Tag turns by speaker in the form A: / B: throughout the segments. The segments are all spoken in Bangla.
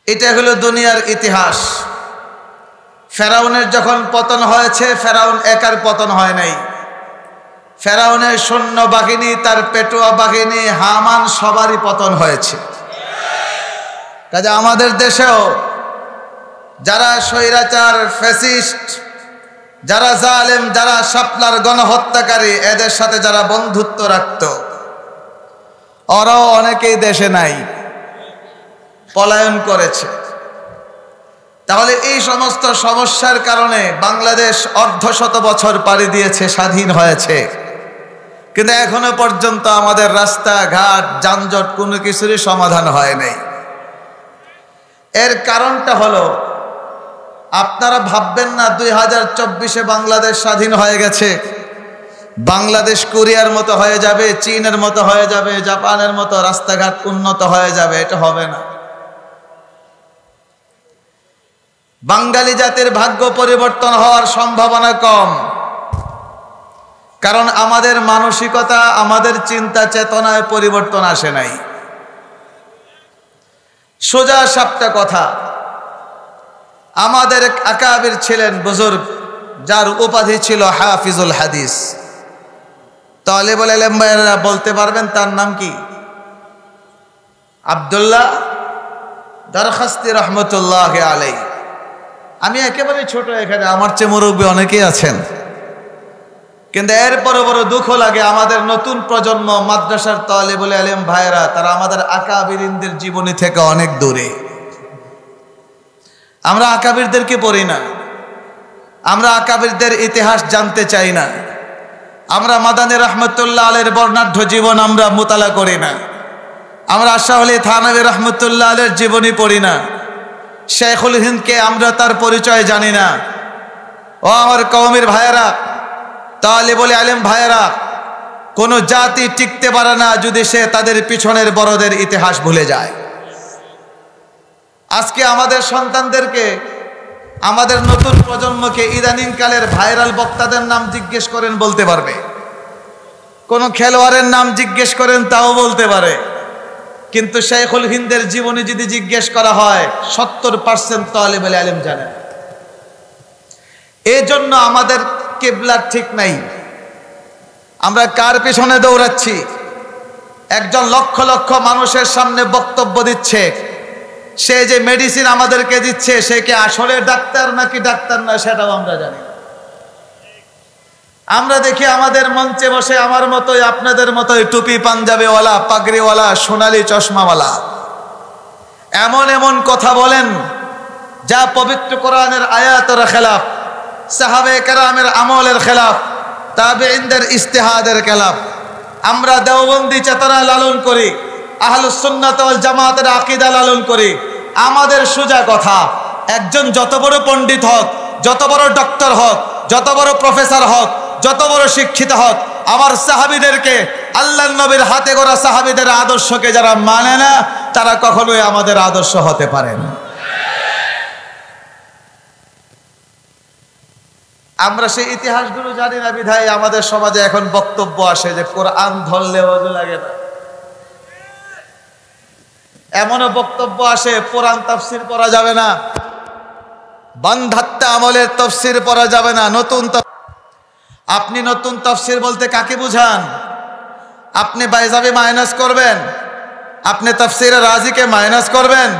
A: এটা হলো দুনিয়ার ইতিহাস। ফেরাউনের যখন পতন হয়েছে, ফেরাউন একার পতন হয় নাই। ফেরাউনের সৈন্য বাহিনী, তার পেটুয়া বাহিনী, হামান, সবারই পতন হয়েছে। কাজে আমাদের দেশেও যারা স্বৈরাচার, ফ্যাসিস্ট, যারা জালেম, যারা শাপলার গণহত্যাকারী, এদের সাথে যারা বন্ধুত্ব রাখত, ওরাও অনেকেই দেশে নাই, পলায়ন করেছে। তাহলে এই সমস্ত সমস্যার কারণে বাংলাদেশ অর্ধশত বছর পাড়ি দিয়েছে, স্বাধীন হয়েছে, কিন্তু এখনো পর্যন্ত আমাদের রাস্তাঘাট, যানজট কোনো কিছুরই সমাধান হয় নাই। এর কারণটা হলো, আপনারা ভাববেন না 2024-এ বাংলাদেশ স্বাধীন হয়ে গেছে, বাংলাদেশ কোরিয়ার মতো হয়ে যাবে, চীনের মতো হয়ে যাবে, জাপানের মতো রাস্তাঘাট উন্নত হয়ে যাবে। এটা হবে না। বাঙালি জাতির ভাগ্য পরিবর্তন হওয়ার সম্ভাবনা কম, কারণ আমাদের মানসিকতা, আমাদের চিন্তা চেতনায় পরিবর্তন আসে নাই। সোজা সাপটা কথা, আমাদের এক আকাবির ছিলেন, বুজুর্গ, যার উপাধি ছিল হাফিজুল হাদিস। তালেবুল ইলম ভাইরা বলতে পারবেন তার নাম কি? আব্দুল্লাহ দরখাস্তি রহমতুল্লাহ আলাইহি। আমি একেবারে ছোট, এখানে আমার চেয়ে মুরব্বী অনেকেই আছেন, কিন্তু এরপরে বড় দুঃখ লাগে, আমাদের নতুন প্রজন্ম, মাদ্রাসার তালেবুল ইলম ভাইরা, তারা আমাদের আকাবিরিনদের জীবনী থেকে অনেক দূরে। আমরা আকাবিরদেরকে পড়ি না, আমরা আকাবিরদের ইতিহাস জানতে চাই না, আমরা মাদানী রহমতুল্লাহ আলাইহির বর্ণাঢ্য জীবন আমরা মোতালা করি না, আমরা শাহ আলী থানভী রহমতুল্লাহ আলাইহির জীবনী পড়ি না, শেখুল হিন্দকে আমরা তার পরিচয় জানি না। ও আমার কওমের ভাইয়েরা, তালেবুল ইলম ভাইয়েরা, কোন জাতি টিকতে পারে না যদি সে তাদের পিছনের বড়দের ইতিহাস ভুলে যায়। আজকে আমাদের সন্তানদেরকে, আমাদের নতুন প্রজন্মকে ইদানিং কালের ভাইরাল বক্তাদের নাম জিজ্ঞেস করেন, বলতে পারবে। কোন খেলোয়াড়ের নাম জিজ্ঞেস করেন, তাও বলতে পারে। কিন্তু শেখুল হিন্দের জীবনী যদি জিজ্ঞেস করা হয়, 70% তালেবুল ইলম জানেন। এই জন্য আমাদের কিবলা ঠিক নাই। আমরা কার পিছনে দৌড়াচ্ছি? একজন লক্ষ লক্ষ মানুষের সামনে বক্তব্য দিচ্ছে, সে যে মেডিসিন আমাদেরকে দিচ্ছে, সে কি আসলে ডাক্তার নাকি ডাক্তার না, সেটাও আমরা জানি। আমরা দেখি আমাদের মঞ্চে বসে আমার মতোই, আপনাদের মতোই টুপি পাঞ্জাবিওয়ালা, পাগড়িওয়ালা, সোনালী চশমাওয়ালা এমন এমন কথা বলেন যা পবিত্র কোরআনের আয়াতের খেলাফ, সাহাবে কেরামের আমলের খেলাফ, তাবেঈনদের ইজতিহাদের খেলাফ। আমরা দেওবন্দি চেতনা লালন করি, আহলুস সুন্নাত ওয়াল জামাতের আকীদা লালন করি। আমাদের সোজা কথা, একজন যত বড় পণ্ডিত হোক, যত বড় ডক্টর হোক, যত বড় প্রফেসর হোক, যত বড় শিক্ষিত হোক, আমার সাহাবীদেরকে, আল্লাহর নবীর হাতে গড়া সাহাবীদের আদর্শকে যারা মানে না, তারা কখনোই আমাদের আদর্শ হতে পারে না। আমরা সেই ইতিহাসগুলো জানি না বিধায় আমাদের সমাজে এখন বক্তব্য আসে যে কোরআন ধরলে ওযু লাগে না। এমনও বক্তব্য আসে কোরআন তাফসীর পড়া যাবে না, বান্ধাত্তা আমলের তাফসীর পড়া যাবে না। আপনি নতুন তাফসীর বলতে কাকে বুঝান? আপনি বাইজাবি মাইনাস করবেন, আপনি তাফসীরে রাজিকে মাইনাস করবেন,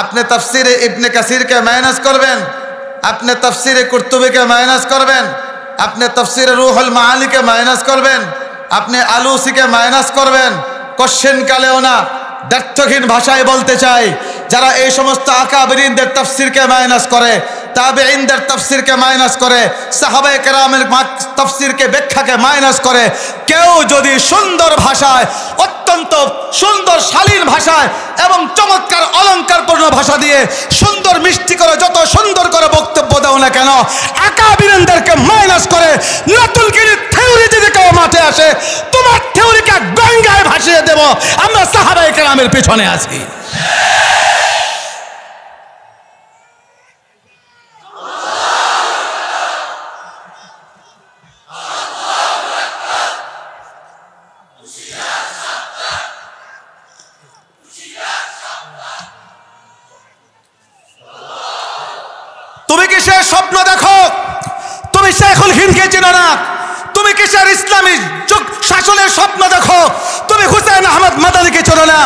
A: আপনি তাফসীরে ইবনে কাসিরকে মাইনাস করবেন, আপনি তাফসীরে কুরতুবীকে মাইনাস করবেন, আপনি তাফসীরে রুহুল মাআনিকে মাইনাস করবেন, আপনি আলুসিকে মাইনাস করবেন। কোশ্চেন কালেও না, দ্ব্যর্থহীন ভাষায় বলতে চাই, যারা এই সমস্ত আকাবিরিনদের তাফসীরকে মাইনাস করে, তাবেঈনদের তাফসীরকে মাইনাস করে, সাহাবায়ে কেরামের তাফসীরকে, ব্যাখ্যাকে মাইনাস করে, কেউ যদি সুন্দর ভাষায়, অত্যন্ত সুন্দর শালীন ভাষায় এবং চমৎকার অলংকারপূর্ণ ভাষা দিয়ে সুন্দর মিষ্টি করে যত সুন্দর করে বক্তব্য দাও না কেন, আকাবিরিনদেরকে মাইনাস করে নতুন করে থিওরি যদি কেউ মাঠে আসে, তোমার থিওরিকে গঙ্গায় ভাসিয়ে দেব। আমরা সাহাবায়ে কেরামের পিছনে আছি। কিসের স্বপ্ন দেখো? তুমি শেখুল হিন্দকে চেনো না? তুমি কিসের ইসলামী যুগ শাসনের স্বপ্ন দেখো? তুমি হুসাইন আহমদ মাদানীকে চেনো না?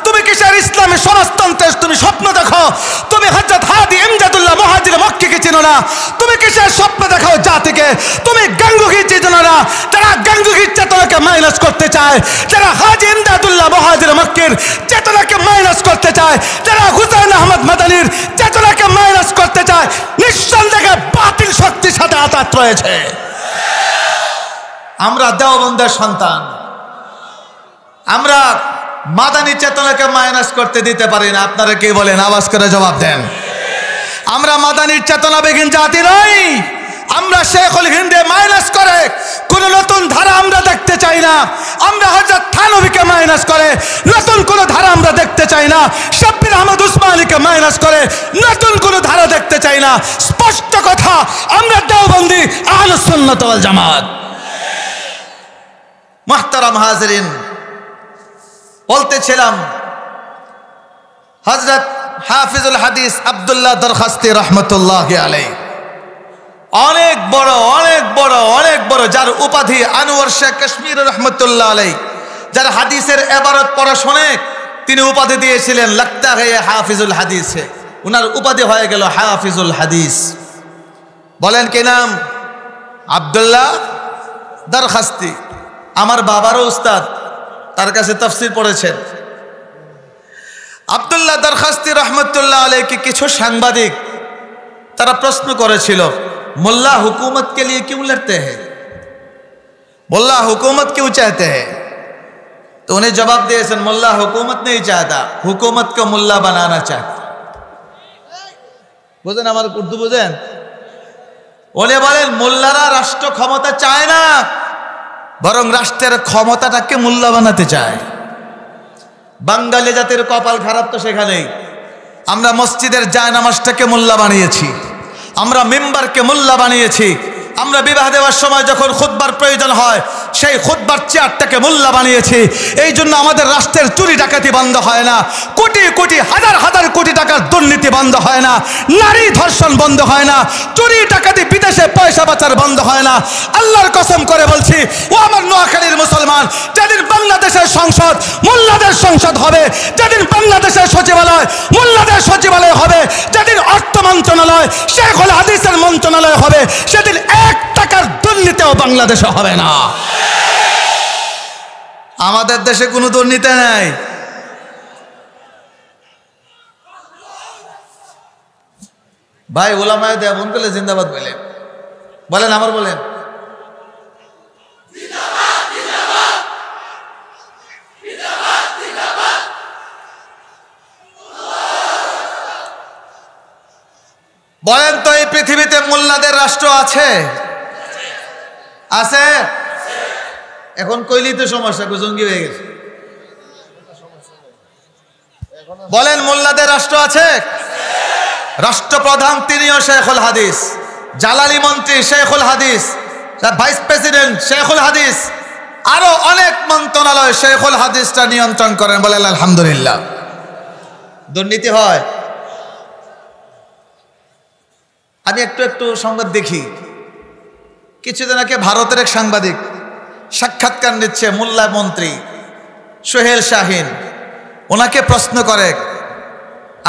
A: তুমি কিসের ইসলামী সমাজতন্ত্রের তুমি স্বপ্ন দেখো? তুমি হযরত হাদি ইমদাদুল্লাহ মুহাজির মক্কিকে চেনো না? তুমি কিসের স্বপ্ন দেখো জাতিকে? তুমি গাঙ্গুহি চেনো না? যারা গাঙ্গুহির চেতনাকে মাইনাস করতে চায়, যারা হাজি ইমদাদুল্লাহ মুহাজির মক্কির চেতনাকে মাইনাস করতে চায়, যারা হুসাইন আহমদ মাদানীর চেতনাকে মাইনাস করতে চায়, নিঃসন্দেহে বাতিল শক্তির সাথে আঘাত রয়েছে। আমরা দেওবন্দের সন্তান, আমরা মাদানী চেতনাকে মাইনাস করতে দিতে পারি না। আপনারা কি বলেন? আওয়াজ করে জবাব দেন। আমরা মাদানীর চেতনাবিহীন জাতি নই। আমরা শেখুল হিন্দে মাইনাস করে কোন নতুন ধারা আমরা দেখতে চাই না। আমরা হযরত থানভীকে মাইনাস করে নতুন কোন ধারা আমরা দেখতে চাই না। শাব্বির আহমদ উসমানীকে মাইনাস করে নতুন কোন ধারা দেখতে চাই না। স্পষ্ট কথা, আমরা দেওবন্দি আহলুস সুন্নাত ওয়াল জামাত। মুহতারাম হাজিরিন, বলতেছিলাম হযরত হাফিজুল হাদিস আব্দুল্লাহ দরখাস্তি রহমতুল্লাহি আলাইহি অনেক বড় অনেক বড় অনেক বড়, যার উপাধি আনোয়ার শেখ কাশ্মীর রহমতুল্লাহ আলাইহি, যার হাদিসের ইবারত পড়া শুনে তিনি উপাধি দিয়েছিলেন লাগতা হে হাফিজুল হাদিস। উনার উপাধি হয়ে গেল হাফিজুল হাদিস। বলেন কি নাম? আব্দুল্লাহ দরখাস্তি। আমার বাবারও উস্তাদ, তার কাছে তাফসীর পড়েছেন। আব্দুল্লাহ দরখাস্তি রহমতুল্লাহ আলাইহি কিছু সাংবাদিক তারা প্রশ্ন করেছিল, मुल्ला हुकूमत के लिए क्यों लड़ते हैं, मुल्ला हुकूमत क्यों चाहते हैं? तो उन्हें जवाब दिए, मुल्ला हुकूमत नहीं चाहता, हुकूमत को मुल्ला बनाना चाहता। बुझें हमारे उर्दू बुझें? उन्हें बोले मुल्लारा राष्ट्र क्षमता चाय ना, बरং রাষ্ট্রের ক্ষমতাটাকে মুল্লা বানাতে চায়। বাঙালি জাতির কপাল খারাপ তো সেখানেই। আমরা মসজিদের জায়নামাজটাকে মুল্লা বানিয়েছি, আমরা মিম্বারকে মুল্লা বানিয়েছি, আমরা বিবাহ দেওয়ার সময় যখন খুতবার প্রয়োজন হয় সেই খুতবার চেয়ারটাকে মুল্লা বানিয়েছি। এই জন্য আমাদের রাষ্ট্রের চুরি ডাকাতি বন্ধ হয় না, কোটি কোটি হাজার হাজার কোটি টাকার দুর্নীতি বন্ধ হয় না, নারী ধর্ষণ বন্ধ হয় না, চুরি ডাকাতি বিদেশে পয়সা পাচার বন্ধ হয় না। আল্লাহর কসম করে বলছি, ও আমার নোয়াখালীর মুসলমান, যেদিন বাংলাদেশের সংসদ মোল্লাদের সংসদ হবে, যেদিন বাংলাদেশের সচিবালয় মোল্লাদের সচিবালয় হবে, যেদিন অর্থ মন্ত্রণালয় শেখুল হাদিসের মন্ত্রণালয় হবে, সেদিন এক টাকার দুর্নীতিও বাংলাদেশে হবে না। আমাদের দেশে কোনো দুর্নীতি নাই। ভাই উলামায়ে দেওবন্দ বলে জিন্দাবাদ বলেন, বলেন আমার বলেন। বলেন তো এই পৃথিবীতে মোল্লাদের রাষ্ট্র আছে? আছে? এখন কইলি তো সমস্যা, জঙ্গি হয়ে গেছে। বলেন মোল্লাদের রাষ্ট্র আছে? রাষ্ট্রপ্রধান তিনিও শেখুল হাদিস, জালালি মন্ত্রী শেখুল হাদিস, ভাইস প্রেসিডেন্ট শেখুল হাদিস, আরো অনেক মন্ত্রণালয় শেখুল হাদিসটা নিয়ন্ত্রণ করেন। বলেন আলহামদুলিল্লাহ। দুর্নীতি হয়? আমি একটু একটু সংবাদ দেখি। কিছুদিন আগে ভারতের এক সাংবাদিক সাক্ষাৎকার নিচ্ছে মোল্লা মন্ত্রী সোহেল শাহিন। ওনাকে প্রশ্ন করে,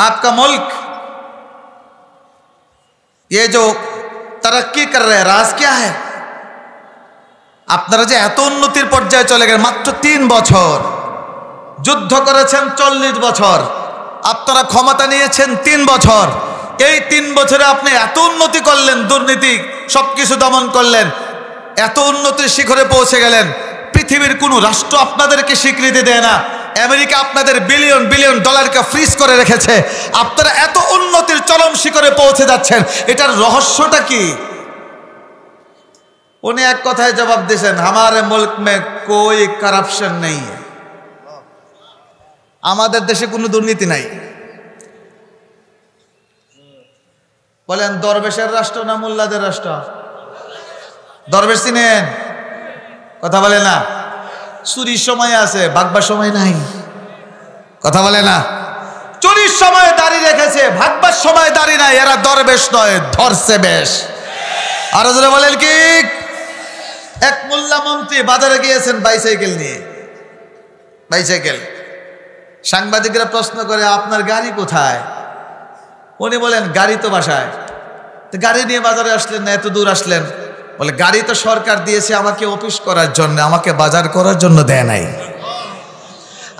A: आपका मुल्क ये जो तरक्की कर रहे हैं राज क्या है? আপনারা যে এত উন্নতির পর্যায়ে চলে গেলেন, মাত্র 3 বছর যুদ্ধ করেছেন, 40 বছর আপনারা ক্ষমতা নিয়েছেন, 3 বছর। এই 3 বছরে আপনি এত উন্নতি করলেন, দুর্নীতি সবকিছু দমন করলেন, এত উন্নতির শিখরে পৌঁছে গেলেন, পৃথিবীর কোন রাষ্ট্র আপনাদেরকে স্বীকৃতি দেয় না। আমেরিকা আপনাদের বিলিয়ন বিলিয়ন ডলারকে ফ্রিজ করে রেখেছে, আপনারা এত উন্নতির চরম শিখরে পৌঁছে যাচ্ছেন, এটার রহস্যটা কি? উনি এক কথায় জবাব দিয়েছেন, हमारे मुल्क में कोई करप्शन नहीं है। আমাদের দেশে কোনো দুর্নীতি নাই। বলেন দরবেশের রাষ্ট্র না মোল্লাদের রাষ্ট্র? দরবেশ চিনেন? কথা বলে না। চুরির সময় আছে, ভাগবার সময় নাই। কথা বলে না। চুরির সময় দাঁড়িয়ে রেখেছে, ভাগবার সময় দাড়ি নাই, এরা দরবেশ নয়, ধরছে বেশ। আর যারা বলেন কি, এক মোল্লা মন্ত্রী বাজারে গিয়েছেন বাইসাইকেল নিয়ে, বাইসাইকেল। সাংবাদিকরা প্রশ্ন করে, আপনার গাড়ি কোথায়? উনি বলেন, গাড়ি তো বাসায়। তো গাড়ি নিয়ে বাজারে আসলেন না, এত দূর আসলেন? বলে, গাড়ি তো সরকার দিয়েছে আমাকে অফিস করার জন্য, আমাকে বাজার করার জন্য দেয় নাই।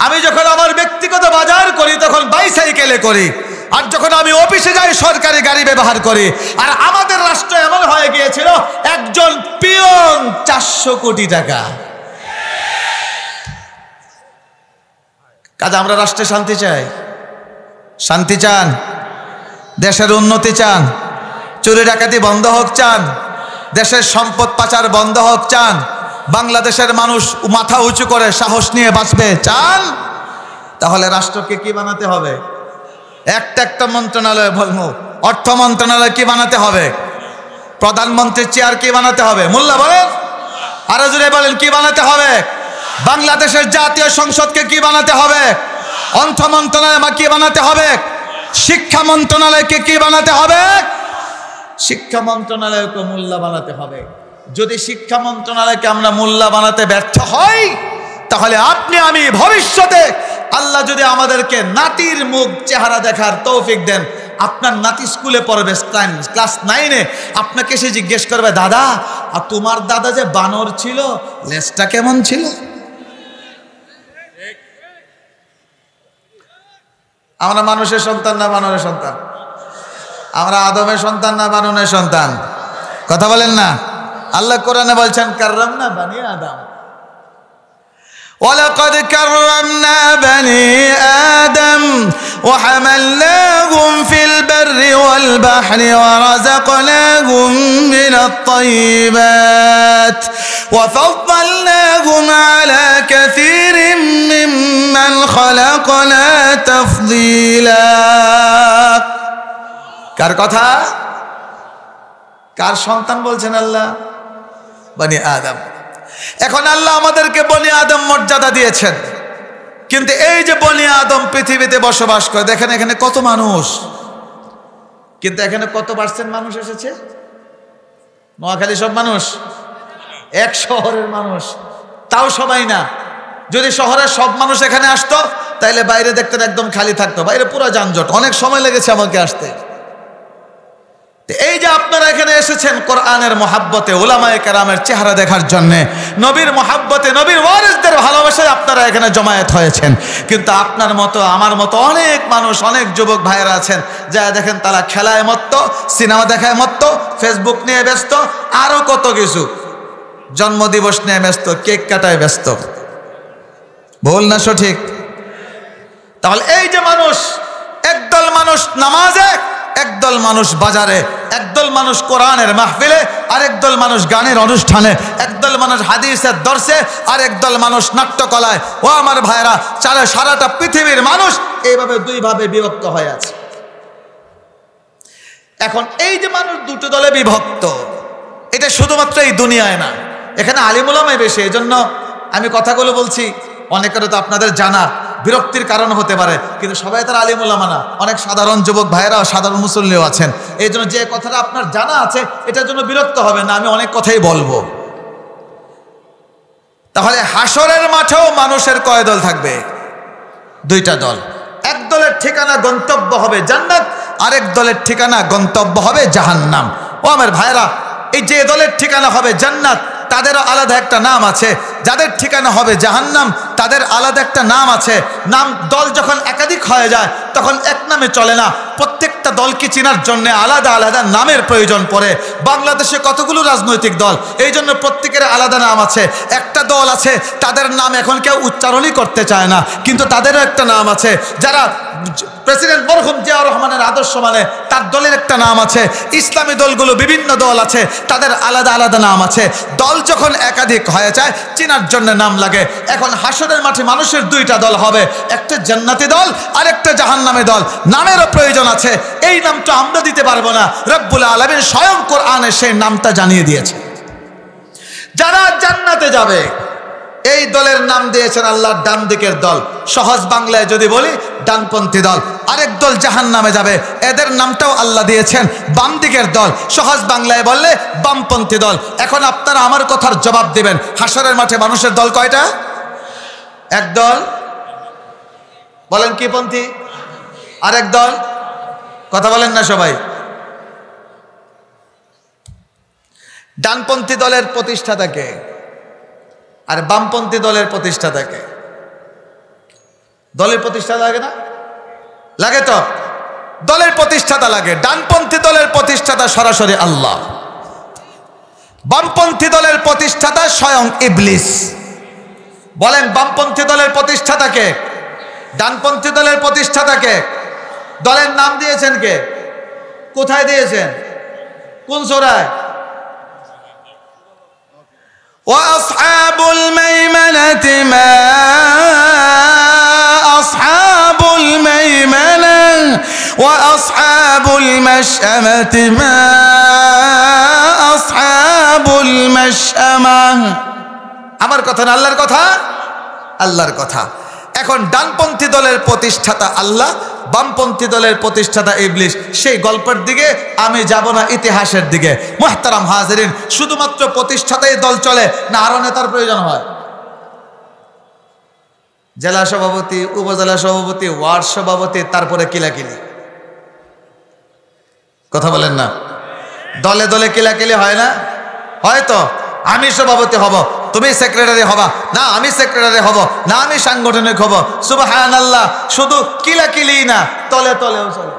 A: আমি যখন আমার ব্যক্তিগত বাজার করি তখন বাইসাইকেলে করি, আর যখন আমি অফিসে যাই সরকারি গাড়ি ব্যবহার করি। আর আমাদের রাষ্ট্র এমন হয়ে গিয়েছিল, একজন পিয়ন 400 কোটি টাকা। কাজে আমরা রাষ্ট্রে শান্তি চাই? শান্তি চান? দেশের উন্নতি চান? চুরি ডাকাতি বন্ধ হোক চান? দেশের সম্পদ পাচার বন্ধ হোক চান? বাংলাদেশের মানুষ মাথা উঁচু করে সাহস নিয়ে বাঁচবে চান? তাহলে রাষ্ট্রকে কি বানাতে হবে? একটা মন্ত্রণালয় বলবো, অর্থ মন্ত্রণালয় কি বানাতে হবে? প্রধানমন্ত্রীর চেয়ার কি বানাতে হবে? মোল্লা বলেন, আরো জোরে বলেন, কি বানাতে হবে? বাংলাদেশের জাতীয় সংসদকে কি বানাতে হবে? অর্থ মন্ত্রণালয় কি বানাতে হবে? শিক্ষা মন্ত্রণালয়কে কি বানাতে হবে? শিক্ষা মন্ত্রণালয়কে মোল্লা বানাতে হবে। যদি শিক্ষা মন্ত্রণালয়কে আমরা মোল্লা বানাতে ব্যর্থ হই, তাহলে আপনি আমি ভবিষ্যতে আল্লাহ যদি আমাদেরকে নাতির মুখ চেহারা দেখার তৌফিক দেন, আপনার নাতি স্কুলে পড়বে ক্লাস 9-এ, আপনাকে সে জিজ্ঞেস করবে, দাদা আর তোমার দাদা যে বানর ছিল, লেজটা কেমন ছিল? আমরা মানুষের সন্তান না বানরের সন্তান? আমরা আদমের সন্তান না বানরের সন্তান? কথা বলেন না। আল্লাহ কোরআনে বলছেন, কাররামনা বানি আদম, ওয়ালাকাদ কাররামনা বানি আদম ওয়া হামালনাহুম ফিল বাররি ওয়াল বাহরি ওয়া রাযাকনাহুম মিনাত তাইয়্যিবাত ওয়া ফাদ্দালনাহুম আলা কাসীরিম মিম্মান খালাকনা তাফদীলা। কার কথা? কার সন্তান বলছেন আল্লাহ? বনি আদম। এখন আল্লাহ আমাদেরকে বনি আদম মর্যাদা দিয়েছেন, কিন্তু এই যে বনি আদম পৃথিবীতে বসবাস করে, দেখেন এখানে কত মানুষ, কিন্তু এখানে কত পার্সেন্ট মানুষ এসেছে? নোয়াখালী সব মানুষ? এক শহরের মানুষ, তাও সবাই না। যদি শহরের সব মানুষ এখানে আসতো, তাইলে বাইরে দেখতেন একদম খালি থাকতো, বাইরে পুরো যানজট, অনেক সময় লেগেছে আমাকে আসতে। এই যে আপনারা এখানে এসেছেন কোরআনের মহাব্বতে, উলামায়ে কেরামের চেহারা দেখার জন্য, নবীর মহাব্বতে, নবীর ওয়ারিসদের ভালোবাসায় আপনারা এখানে জমায়েত হয়েছেন। কিন্তু আপনার মতো আমার মতো অনেক মানুষ, অনেক যুবক ভাইয়েরা আছেন, যা দেখেন তারা খেলায় মত্ত, সিনেমা দেখায় মত্ত, ফেসবুক নিয়ে ব্যস্ত, আরো কত কিছু, জন্মদিবস নিয়ে ব্যস্ত, কেক কাটায় ব্যস্ত। ভুল না সঠিক? তাহলে এই যে মানুষ, একদল মানুষ নামাজে, একদল মানুষ বাজারে, একদল মানুষ কোরআনের মাহফিলে, আরেকদল মানুষ গানের অনুষ্ঠানে, একদল মানুষ হাদিসের দর্শে, আর একদল মানুষ নাট্যকলায়। ও আমার ভাইরা, সারাটা পৃথিবীর মানুষ এইভাবে দুই ভাবে বিভক্ত হয়ে আছে। এখন এই যে মানুষ দুটো দলে বিভক্ত, এটা শুধুমাত্র এই দুনিয়ায় না, এখানে আলিম উলামাই বেশি। এই জন্য আমি কথাগুলো বলছি, অনেকের তো আপনাদের জানা বিরক্তির কারণ হতে পারে, কিন্তু সবাই তার আলিম উলামা না, অনেক সাধারণ যুবক ভাইয়েরা, সাধারণ মুসল্লিও আছেন। এই জন্য যে কথাটা আপনার জানা আছে, এটার জন্য বিরক্ত হবে না, আমি অনেক কথাই বলবো। তাহলে হাসরের মাঠেও মানুষের কয় দল থাকবে? দুইটা দল। এক দলের ঠিকানা গন্তব্য হবে জান্নাত, আরেক দলের ঠিকানা গন্তব্য হবে জাহান্নাম। ও আমার ভাইরা, এই যে দলের ঠিকানা হবে জান্নাত, তাদেরও আলাদা একটা নাম আছে, যাদের ঠিকানা হবে জাহান্নাম তাদের আলাদা একটা নাম আছে। নাম দল যখন একাধিক হয়ে যায় তখন এক নামে চলে না, প্রত্যেকটা দলকে চেনার জন্য আলাদা আলাদা নামের প্রয়োজন পড়ে। বাংলাদেশে কতগুলো রাজনৈতিক দল, এই জন্য প্রত্যেকের আলাদা নাম আছে। একটা দল আছে তাদের নাম এখন কেউ উচ্চারণই করতে চায় না, কিন্তু তাদেরও একটা নাম আছে। যারা প্রেসিডেন্ট মরহুম জিয়াউর রহমানের আদর্শ মানে, তার দলের একটা নাম আছে। ইসলামী দলগুলো বিভিন্ন দল আছে, তাদের আলাদা আলাদা নাম আছে। দল যখন একাধিক হয়ে যায় চেনার জন্য নাম লাগে। এখন হাসরের মাঠে মানুষের দুইটা দল হবে, একটা জান্নাতি দল আর একটা জাহান্নামী দল। নামেরও প্রয়োজন আছে, এই নামটা আমরা দিতে পারবো না, রব্বুল আলামিন স্বয়ং কোরআনে সেই নামটা জানিয়ে দিয়েছে। যারা জান্নাতে যাবে এই দলের নাম দিয়েছেন আল্লাহর ডান দিকের দল। সহজ বাংলায় যদি বলি, ডানপন্থী দল। আরেক দল জাহান্নামে যাবে, এদের নামটাও আল্লাহ দিয়েছেন বাম দিকের দল। সহজ বাংলায় বললে বামপন্থী দল। এখন আপনারা আমার কথার জবাব দিবেন, হাসরের মাঠে মানুষের দল কয়টা? এক দল। বলেন কি পন্থী? আরেক দল। কথা বলেন না সবাই। ডানপন্থী দলের প্রতিষ্ঠাতাকে আর বামপন্থী দলের প্রতিষ্ঠাতাকে? দলের প্রতিষ্ঠাতা লাগে না? লাগে তো। দলের প্রতিষ্ঠাতা লাগে। ডানপন্থী দলের প্রতিষ্ঠাতা সরাসরি আল্লাহ, বামপন্থী দলের প্রতিষ্ঠাতা স্বয়ং ইবলিস। বলেন বামপন্থী দলের প্রতিষ্ঠাতাকে? ডানপন্থী দলের প্রতিষ্ঠাতাকে? দলের নাম দিয়েছেন কে? কোথায় দিয়েছেন? কোন সূরায়? وأصحاب الميمنة ما أصحاب الميمنة وأصحاب المشأمة ما أصحاب المشأمة। আমার কথা না আল্লাহর কথা? আল্লাহর কথা। এখন ডানপন্থী দলের প্রতিষ্ঠাতা আল্লাহ, বামপন্থী দলের প্রতিষ্ঠাতা ইবলিস। সেই গল্পের দিকে আমি যাব না, ইতিহাসের দিকে। মুহতারাম হাজিরিন, শুধুমাত্র প্রতিষ্ঠাতাই দল চলে না আরো নেতার প্রয়োজন হয়? জেলা সভাপতি, উপজেলা সভাপতি, ওয়ার্ড সভাপতি, তারপরে কিলাকিলি। কথা বলেন না? দলে দলে কিলাকিলি হয় না? হয়তো আমি সভাপতি হব, তুমি সেক্রেটারি হবা, না আমি সেক্রেটারি হব, না আমি সাংগঠনিক হব। সুবহানাল্লাহ। শুধু কিলাকিলি না, তলে তলেও চলে।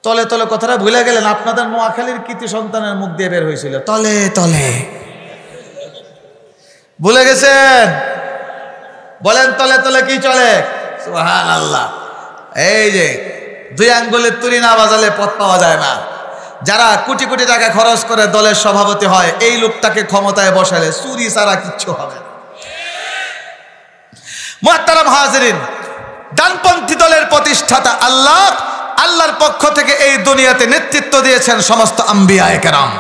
A: তলে তলে কথাটা ভুলে গেলেন? আপনাদের নোয়াখালীর কৃতি সন্তানের মুখ দিয়ে বের হয়েছিল, তলে তলে। ভুলে গেছেন? বলেন তলে তলে কি চলে? সুবহানাল্লাহ। এই যে দুই আঙ্গুলের তুড়ি না বাজালে পথ পাওয়া যায় না। যারা কোটি কোটি টাকা খরচ করে দলের সভাপতি হয়, এই লোকটাকে ক্ষমতায় বসালে চুরি ছাড়া কিচ্ছু হবে না। মুহতারাম হাজিরিন, ডানপন্থী দলের প্রতিষ্ঠাতা আল্লাহ। আল্লাহর পক্ষ থেকে এই দুনিয়াতে নেতৃত্ব দিয়েছেন সমস্ত আম্বিয়ায়ে কেরাম।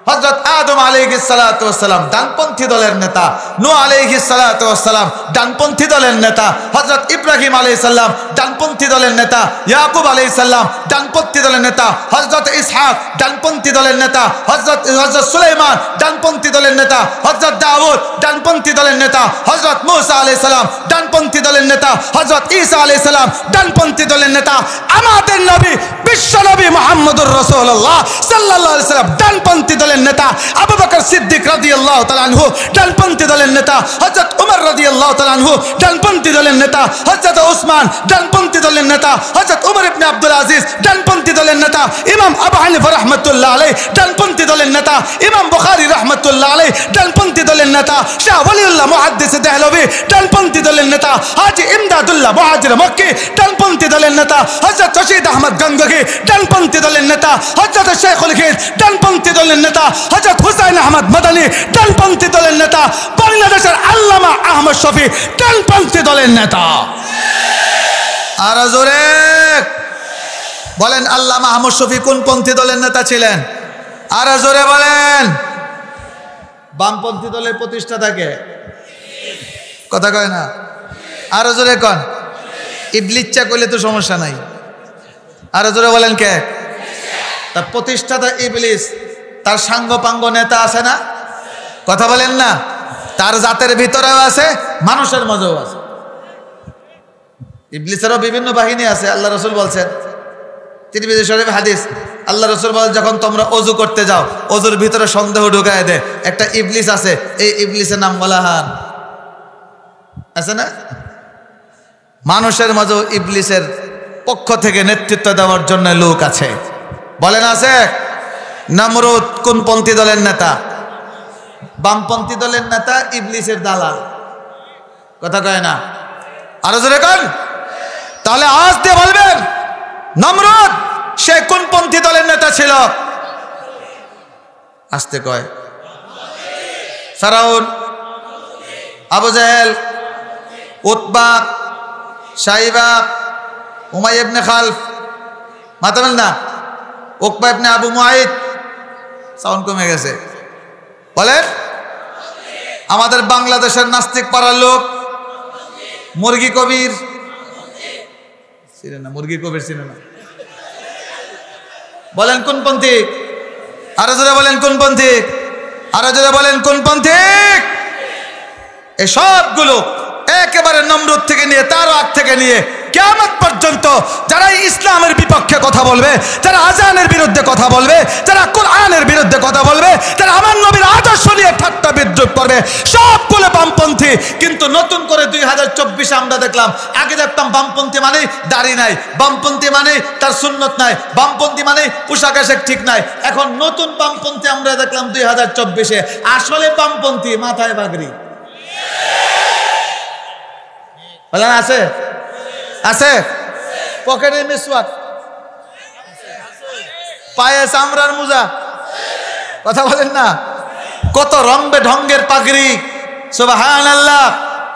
A: হযরত আদম আলাইহিস সালাতু ওয়াস সালাম ডানপন্থী দলের নেতা, নূহ আলাইহিস সালাতু ওয়াস সালাম ডানপন্থী দলের নেতা, হযরত ইব্রাহিম আলাইহিস সালাম ডানপন্থী দলের নেতা, ইয়াকুব আলাইহিস সালাম ডানপন্থী দলের নেতা, হযরত ইসহাক ডানপন্থী দলের নেতা, হযরত সুলাইমান ডানপন্থী দলের নেতা, হযরত দাউদ ডানপন্থী দলের নেতা, হযরত মূসা আলাইহিস সালাম ডানপন্থী দলের নেতা, হযরত ঈসা আলাইহিস সালাম ডানপন্থী দলের নেতা। আমাদের নবী, বিশ্ব নবী মুহাম্মদুর রাসূলুল্লাহ সাল্লাল্লাহু আলাইহি ওয়াসাল্লাম ডানপন্থী দলের নেতা। আবু বকর সিদ্দিক রাদিয়াল্লাহু তাআলা আনহু ডানপন্থী দলের নেতা, হযরত ওমর রাদিয়াল্লাহু তাআলা আনহু ডানপন্থী দলের নেতা, হযরত ওসমান ডানপন্থী দলের নেতা, হযরত ওমর ইবনে আব্দুল আজিজ ডানপন্থী দলের নেতা, ইমাম আবু হানিফা রাহমাতুল্লাহ আলাইহি ডানপন্থী দলের নেতা, ইমাম বুখারী রাহমাতুল্লাহ আলাইহি ডানপন্থী দলের নেতা, শাহ ওয়ালিউল্লাহ মুহাদ্দিস দেহলভী ডানপন্থী দলের নেতা, হাজী ইমদাদুল্লাহ মুহাজির মক্কি ডানপন্থী দলের নেতা, হযরত রশিদ আহমদ গঙ্গোহী ডানপন্থী দলের নেতা, হযরত শেখুল হিন্দ ডানপন্থী দলের নেতা, হযরত হুসাইন আহমদ মাদানী ডানপন্থী দলের নেতা, বাংলাদেশের আল্লামা আহমদ শফী ডানপন্থী দলের নেতা। আর জোরে বলেন, আল্লামা আহমদ শফী কোন পন্থী দলের নেতা ছিলেন? আর জোরে বলেন। বামপন্থী দলের প্রতিষ্ঠাতাকে? কথা কয় না, আর জোরে কন। ইবলিচ্ছা কইলে তো সমস্যা নাই। আর জোরে বলেন কে? তার প্রতিষ্ঠাতা ইবলিস, তার সাঙ্গপাঙ্গ নেতা আছে না? কথা বলেন না। তার জাতের ভিতরেও আছে, মানুষের মাঝেও আছে। ইবলিসেরও বিভিন্ন বাহিনী আছে। আল্লাহ রাসূল বলছেন, তিরমিজি শরীফ হাদিস, আল্লাহ রাসূল বলেন, যখন তোমরা ওযু করতে যাও, ওযুর ভিতরে সন্দেহ ঢুকায় দে, একটা ইবলিস আছে, এই ইবলিসের নাম বলাহান আছে না? মানুষের মাঝেও ইবলিসের পক্ষ থেকে নেতৃত্ব দেওয়ার জন্য লোক আছে। বলেন আছে? নমরুদ কোন পন্থী দলের নেতা? বামপন্থী দলের নেতা, ইবলিসের দালাল। কথা কয় না, আরো জোরে কন। তাহলে আজ দিয়ে বলবেন, নমরুদ সে কোন পন্থী দলের নেতা ছিল? আসতে কয়। ফেরাউন, আবু জেহেল, উতবা, শাইবা, উমাইয়া ইবনে খালফ, মাতাবেন না, উকবা ইবনে আবু মুআইদ। সাউন্ড কমে গেছে, বলেন। আমাদের বাংলাদেশের নাস্তিক পাড়ার লোক মুরগি কবির চিনে না, মুরগি কবির চিনে না। বলেন কোন পন্থী? আরো জোরে বলেন কোন পন্থী? আরো জোরে বলেন কোন পন্থী? এই সবগুলো একেবারে নমরুদ থেকে নিয়ে তার আগ থেকে নিয়ে কিয়ামত পর্যন্ত যারা ইসলামের বিপক্ষে কথা বলবে, যারা আজানের বিরুদ্ধে কথা বলবে, যারা কোরআনের বিরুদ্ধে কথা বলবে, যারা আমার নবীর আদর্শ নিয়ে ঠাট্টা বিদ্রুপ করবে, সবগুলো বামপন্থী। কিন্তু নতুন করে 2024 আমরা দেখলাম, আগে দেখতাম বামপন্থী মানে দাড়ি নাই, বামপন্থী মানে তার সুন্নত নাই, বামপন্থী মানে পোশাক আশাক ঠিক নাই। এখন নতুন বামপন্থী আমরা দেখলাম 2024-এ আসলে বামপন্থী মাথায় পাগড়ি। বলেন আছে? আছে? পকেটে মিসওয়াক, পায়ে চামড়ার মোজা, কথা বলেন না? কত রঙবে ঢঙ্গের পাগড়ি, সুবহানাল্লাহ।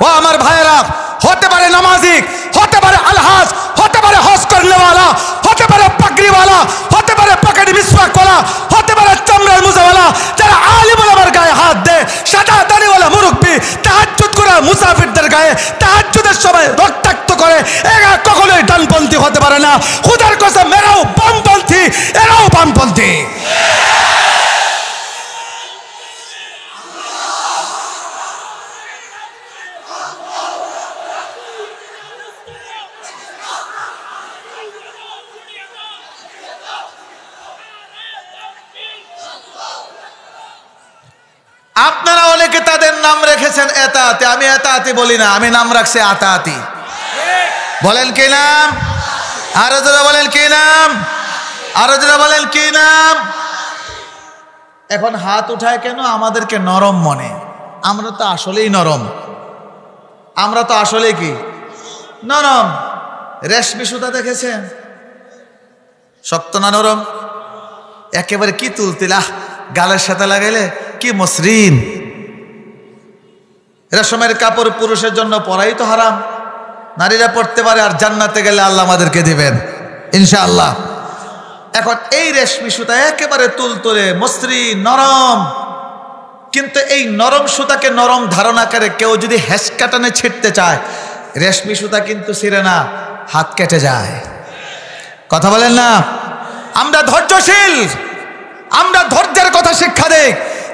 A: ও আমার ভাইয়েরা, হতে পারে নামাজি, হতে পারে আলহাজ, হতে পারে হজ করনেওয়ালা, হতে পারে পাগড়িওয়ালা, হতে পারে পকেটে মিসওয়াকওয়ালা, হতে পারে চামড়ার মোজাওয়ালা, যারা আলিম ওলামার গায়ে হাত দেয়, সাদা দাড়িওয়ালা মুরব্বি তাহাজ্জুদ করে মুসাফিরদের গায়ে তাহাজ্জুদের সময় রক্তাক্ত করে, এরা কখনোই ডানপন্থী হতে পারে না। খোদার কসম, এরাও বামপন্থী, এরাও বামপন্থী। আপনারা অনেকে তাদের নাম রেখেছেন এতাতি, আমি এতাতি বলি না, আমি নাম রাখছি আতাতি। বলেন কি নাম? আরো যারা বলেন কি নাম? আরো যারা বলেন কি নাম? এখন হাত উঠায় কেন? আমাদেরকে নরম মনে। আমরা তো আসলেই নরম, আমরা তো আসলে কি নরম। রেশমি সুতা দেখেছেন? শক্ত না নরম? একেবারে কি তুলতিলা, গালের সাথে লাগাইলে কি মসৃণ। রেশমের কাপড় পুরুষের জন্য পরাই তো হারাম, নারীরা পড়তে পারে, আর জান্নাতে গেলে আল্লাহ আমাদেরকে দিবেন ইনশাআল্লাহ। এখন এই রেশমি সুতা একেবারে তুলতুলে মসৃণ নরম, কিন্তু এই নরম সুতাকে নরম ধারণা করে কেউ যদি হেঁচকাটানে ছিঁড়তে চায়, রেশমি সুতা কিন্তু ছিঁড়ে না, হাত কেটে যায়। কথা বলেন না? আমরা ধৈর্যশীল, আমরা ধৈর্যের কথা শিক্ষা দেই।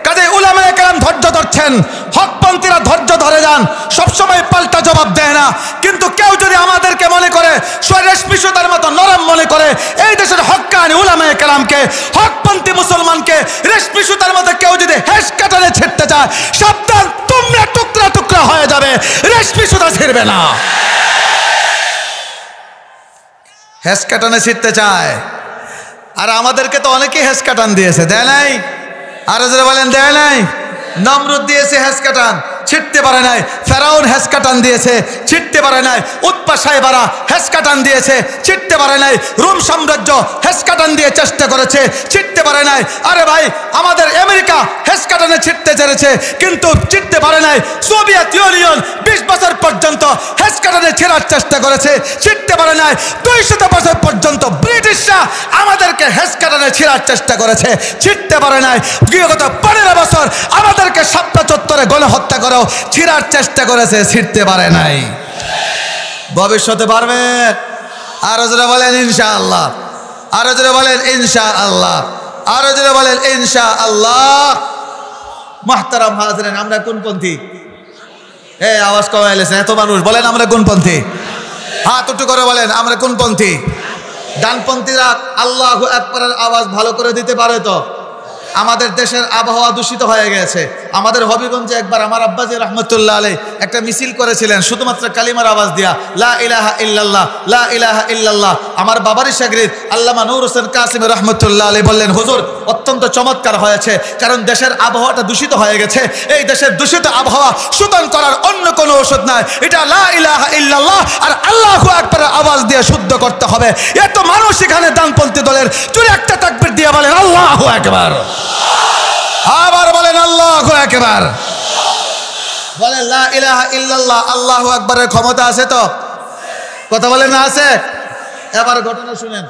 A: কাজে উলামায়ে কেরাম ধৈর্য ধরছেন, হকপন্থীরা ধৈর্য ধরে যান, সবসময় পাল্টা জবাব দেয় না। কিন্তু কেউ যদি আমাদেরকে মনে করে রেশমি সুতার মতো নরম মনে করে, এই দেশের হক্কানি উলামায়ে কেরামকে, হকপন্থী মুসলমানকে রেশমি সুতার মতো কেউ যদি হেস কাটালে ছিঁড়তে চায়, সাবধান, তোমরা টুকরা টুকরা হয়ে যাবে, রেশমি সুতা ছিঁড়বে না। হেস কাটানে ছিঁড়তে চায়, আর আমাদেরকে তো অনেকেই হেস কাটান দিয়েছে, দেয় নাই? আরো যারা বলেন দেয় নাই? নমরুদ দিয়েছে হেস কাটান, ছিটতে পারে নাই। ফেরাউন হেস কাটান দিয়েছে, ছিটতে পারে নাই। উৎপা সাহেবারা হেস কাটান দিয়েছে, ছিটতে পারে নাই। রোম সাম্রাজ্য হেস কাটান দিয়ে চেষ্টা করেছে, ছিটতে পারে নাই। আরে ভাই, আমাদের আমেরিকা হেস কাটানে ছিটতে চেয়েছে, কিন্তু ছিটতে পারে নাই। সোভিয়েত ইউনিয়ন 20 বছর পর্যন্ত হেস কাটানে ছেড়ার চেষ্টা করেছে, ছিটতে পারে নাই। 200 বছর পর্যন্ত ব্রিটিশরা আমাদেরকে হেস কাটানে ছেড়ার চেষ্টা করেছে, ছিটতে পারে নাই। বিগত 15 বছর আমাদেরকে শাপলা চত্বরে গণহত্যা করে ছিঁড়ার চেষ্টা করেছে, ছিঁড়তে পারে নাই। ভবিষ্যতে পারবে? আরো যারা বলেন ইনশাআল্লাহ, আরো যারা বলেন ইনশাআল্লাহ, আরো যারা বলেন ইনশাআল্লাহ। মুহতারাম হাজিরিন, আমরা কোন পন্থী? আওয়াজ কমাইলেছেন এত মানুষ, বলেন আমরা কোন পন্থী? হাত উঁচু করে বলেন আমরা কোন পন্থী? ডানপন্থীরা আল্লাহু আকবারের আওয়াজ ভালো করে দিতে পারে তো? আমাদের দেশের আবহাওয়া দূষিত হয়ে গেছে। আমাদের হবিগঞ্জে একবার আমার আব্বাজি রহমতুল্লাহ আলাইহি একটা মিছিল করেছিলেন শুধুমাত্র কালিমার আওয়াজ দিয়া, লা ইলাহা ইল্লাল্লাহ, লা ইলাহা ইল্লাল্লাহ। আমার বাবারই শাগরিদ আল্লামা নূর হোসেন কাসিম রহমতুল্লাহ আলাইহি বললেন, হুজুর অত্যন্ত চমৎকার হয়েছে, কারণ দেশের আবহাওয়াটা দূষিত হয়ে গেছে। এই দেশের দূষিত আবহাওয়া শোধন করার অন্য কোনো ওষুধ নাই, এটা লা ইলাহা ইল্লাল্লাহ আর আল্লাহু আকবারের আওয়াজ দিয়ে শুদ্ধ করতে হবে। এত মানুষ এখানে ডানপন্থী দলের, তুই একটা তাকবীর দিয়ে বলেন আল্লাহু আকবার, আবার বলেন আল্লাহু আকবার, বলেন লা ইলাহা ইল্লাল্লাহ। আল্লাহু আকবারের ক্ষমতা আছে তো? কথা বলেন না আছে? এবার ঘটনা শুনেন।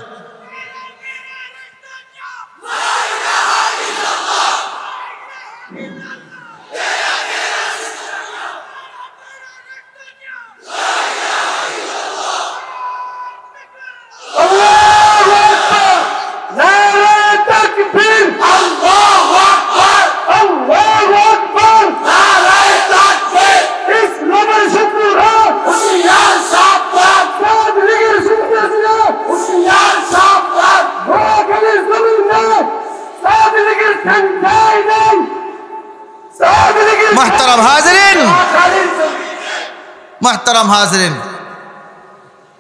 A: মোহতারাম হাজরিন,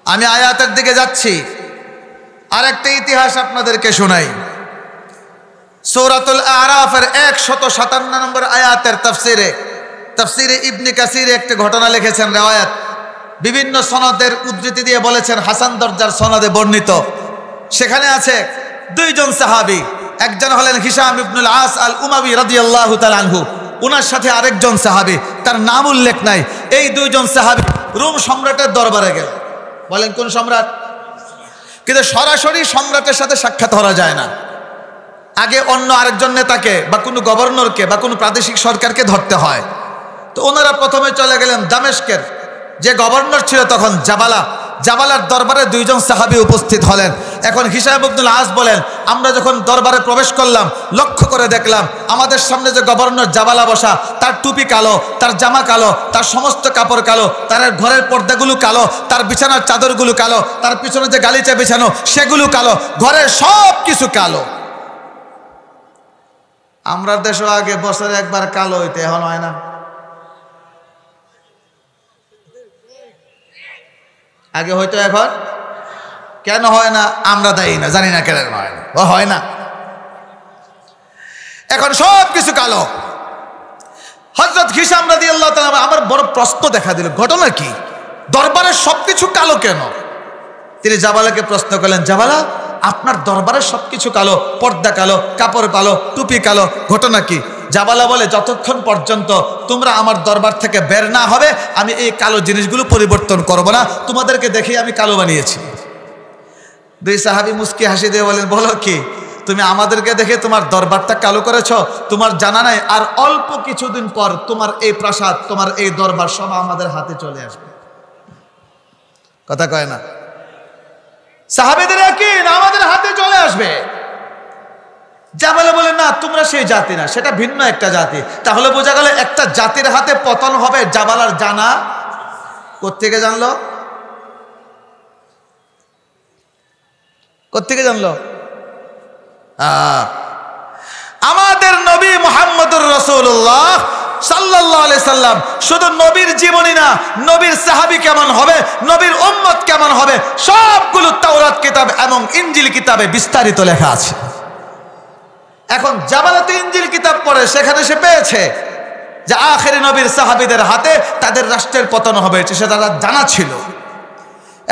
A: আমি আয়াতের দিকে যাচ্ছি। আরেকটা ইতিহাস আপনাদেরকে শোনাই। সূরাতুল আরাফের 157 নম্বর আয়াতের তাফসিরে ইবনে কাসির একটি ঘটনা লিখেছেন, রিওয়ায়াত বিভিন্ন সনদের উদ্ধৃতি দিয়ে বলেছেন, হাসান দরজার সনদে বর্ণিত। সেখানে আছে দুইজন সাহাবী, একজন হলেন হিশাম ইবনুল আস আল উমাবি রাদিয়াল্লাহু তাআলা আনহু, ওনার সাথে আরেকজন সাহাবী, তার নাম উল্লেখ নাই। এই দুইজন সাহাবী রোম সম্রাটের দরবারে গেল। বলেন কোন সম্রাট? কিন্তু সরাসরি সম্রাটের সাথে সাক্ষাৎ করা যায় না, আগে অন্য আরেকজন নেতাকে বা কোনো গভর্নরকে বা কোনো প্রাদেশিক সরকারকে ধরতে হয়। তো ওনারা প্রথমে চলে গেলেন দামেস্কের যে গভর্নর ছিল তখন জাবালার দরবারে দুইজন সাহাবী উপস্থিত হলেন। এখন হিশাম ইবনুল আস বলেন, আমরা যখন দরবারে প্রবেশ করলাম, লক্ষ্য করে দেখলাম আমাদের সামনে যে গভর্নর জাবালা বসা, তার টুপি কালো, তার জামা কালো, তার সমস্ত কাপড় কালো, তার ঘরের পর্দাগুলো কালো, তার বিছানার চাদরগুলো কালো, তার পিছনে যে গালিচা বিছানো সেগুলো কালো, ঘরের সব কিছু কালো। আমরা দেশও আগে বছরে একবার কালো হইতে, এখন হয় না। আগে হয়তো, এখন কেন হয় না আমরা দায়ী না, জানি না কেন হয় না, ও হয় না। এখন সব কিছু কালো। হযরত হিশাম রাদিয়াল্লাহু তাআলা, আমার বড় প্রশ্ন দেখা দিল, ঘটনা কি? দরবারের সবকিছু কালো কেন? তিনি জাবালাকে প্রশ্ন করলেন, জাবালা, আপনার দরবারের সবকিছু কালো, পর্দা কালো, কাপড় কালো, টুপি কালো, ঘটনা কি? জাবালা বলে, যতক্ষণ পর্যন্ত তোমরা আমার দরবার থেকে বের না হবে আমি এই কালো জিনিসগুলো পরিবর্তন করব না, তোমাদেরকে দেখে আমি কালো বানিয়েছি। দুই সাহাবী মুস্কি হাসি দিয়ে বলেন, বলো কি, তুমি আমাদেরকে দেখে তোমার দরবারটা কালো করেছো? তোমার জানা নাই আর অল্প কিছুদিন পর তোমার এই প্রাসাদ, তোমার এই দরবার সব আমাদের হাতে চলে আসবে। কথা কয় না? সাহাবীদের ইয়াকিন আমাদের হাতে চলে আসবে। জাবালা বলে, না, তোমরা সেই জাতি না, সেটা ভিন্ন একটা জাতি। তাহলে বোঝা গেল একটা জাতির হাতে পতন হবে, জাবালার জানা কোত্থেকে জানলো? কোত্থেকে জানলো? আমাদের নবী মুহাম্মদুর রাসূলুল্লাহ সাল্লাল্লাহু আলাইহি সাল্লাম শুধু নবীর জীবনী না, নবীর সাহাবী কেমন হবে, নবীর উম্মত কেমন হবে, সবগুলো তাওরাত কিতাব এবং ইনজিল কিতাবে বিস্তারিত লেখা আছে। এখন জাবালাতে ইনজিল কিতাব পড়ে, সেখানে সে পেয়েছে যে আখেরি নবীর সাহাবীদের হাতে তাদের রাষ্ট্রের পতন হবে, সেটা তার জানা ছিল।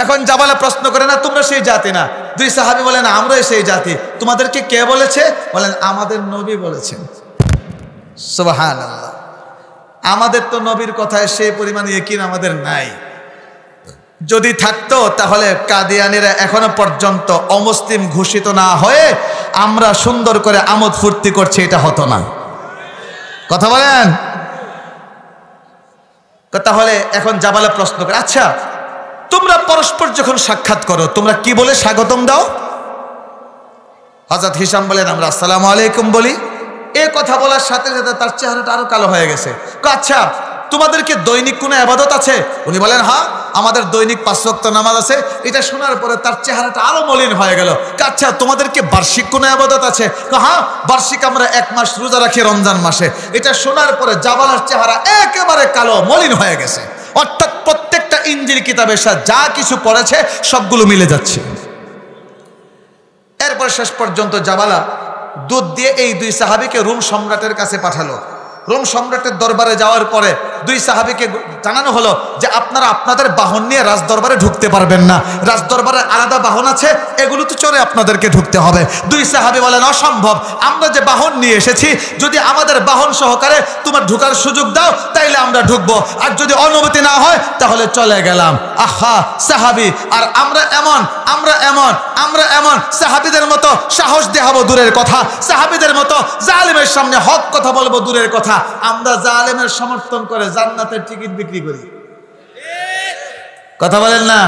A: এখন জাবালা প্রশ্ন করে, না তোমরা সেই জাতি না। দুই সাহাবী বলেন, আমরাই সেই জাতি। তোমাদেরকে কে বলেছে? বলেন, আমাদের নবী বলেছেন। সুবহানাল্লাহ। আমাদের তো নবীর কথায় সেই পরিমাণ ইয়াকিন আমাদের নাই। যদি থাকতো তাহলে কাদিয়ানীরা এখনো পর্যন্ত অমুসলিম ঘোষিত না হয়ে আমরা সুন্দর করে আমোদ ফুর্তি করছি, এটা হতো না। কথা বলেন। তাহলে এখন জাবালা প্রশ্ন করে, আচ্ছা তোমরা পরস্পর যখন সাক্ষাৎ করো তোমরা কি বলে স্বাগতম দাও? হযরত হিশাম বলেন, আমরা আসসালামু আলাইকুম বলি। এই কথা বলার সাথে সাথে তার চেহারাটা আরো কালো হয়ে গেছে। আচ্ছা তোমাদের কি দৈনিক কোনো ইবাদত আছে? উনি বলেন, হ্যাঁ আমাদের দৈনিক 5 ওয়াক্ত নামাজ আছে। এটা শোনার পরে তার চেহারাটা আরো মলিন হয়ে গেল। আচ্ছা তোমাদের কি বার্ষিক কোনো ইবাদত আছে? হ্যাঁ বার্ষিক আমরা 1 মাস রোজা রাখি রমজান মাসে। এটা শোনার পরে জাবালার চেহারা একেবারে কালো মলিন হয়ে গেছে। অর্থাৎ প্রত্যেকটা ইনজিল কিতাবের সাথে যা কিছু পড়েছে সবগুলো মিলে যাচ্ছে। এরপর শেষ পর্যন্ত জাবালা দুধ দিয়ে এই দুই সাহাবীকে রোম সম্রাটের কাছে পাঠালো। রোম সম্রাটের দরবারে যাওয়ার পরে দুই সাহাবীকে জানানো হলো যে আপনারা আপনাদের বাহন নিয়ে রাজদরবারে ঢুকতে পারবেন না, রাজদরবারের আলাদা বাহন আছে, এগুলো তো চড়ে আপনাদেরকে ঢুকতে হবে। দুই সাহাবী বলেন, অসম্ভব, আমরা যে বাহন নিয়ে এসেছি যদি আমাদের বাহন সহকারে তোমার ঢুকার সুযোগ দাও তাইলে আমরা ঢুকবো, আর যদি অনুমতি না হয় তাহলে চলে গেলাম। আহা সাহাবী, আর আমরা এমন সাহাবীদের মতো সাহস দেখাবো দূরের কথা, সাহাবীদের মতো জালেমের সামনে হক কথা বলবো দূরের কথা, আমরা জালেমের সমর্থন করে জান্নাতের টিকিট বিক্রি করি। কথা বলেন না?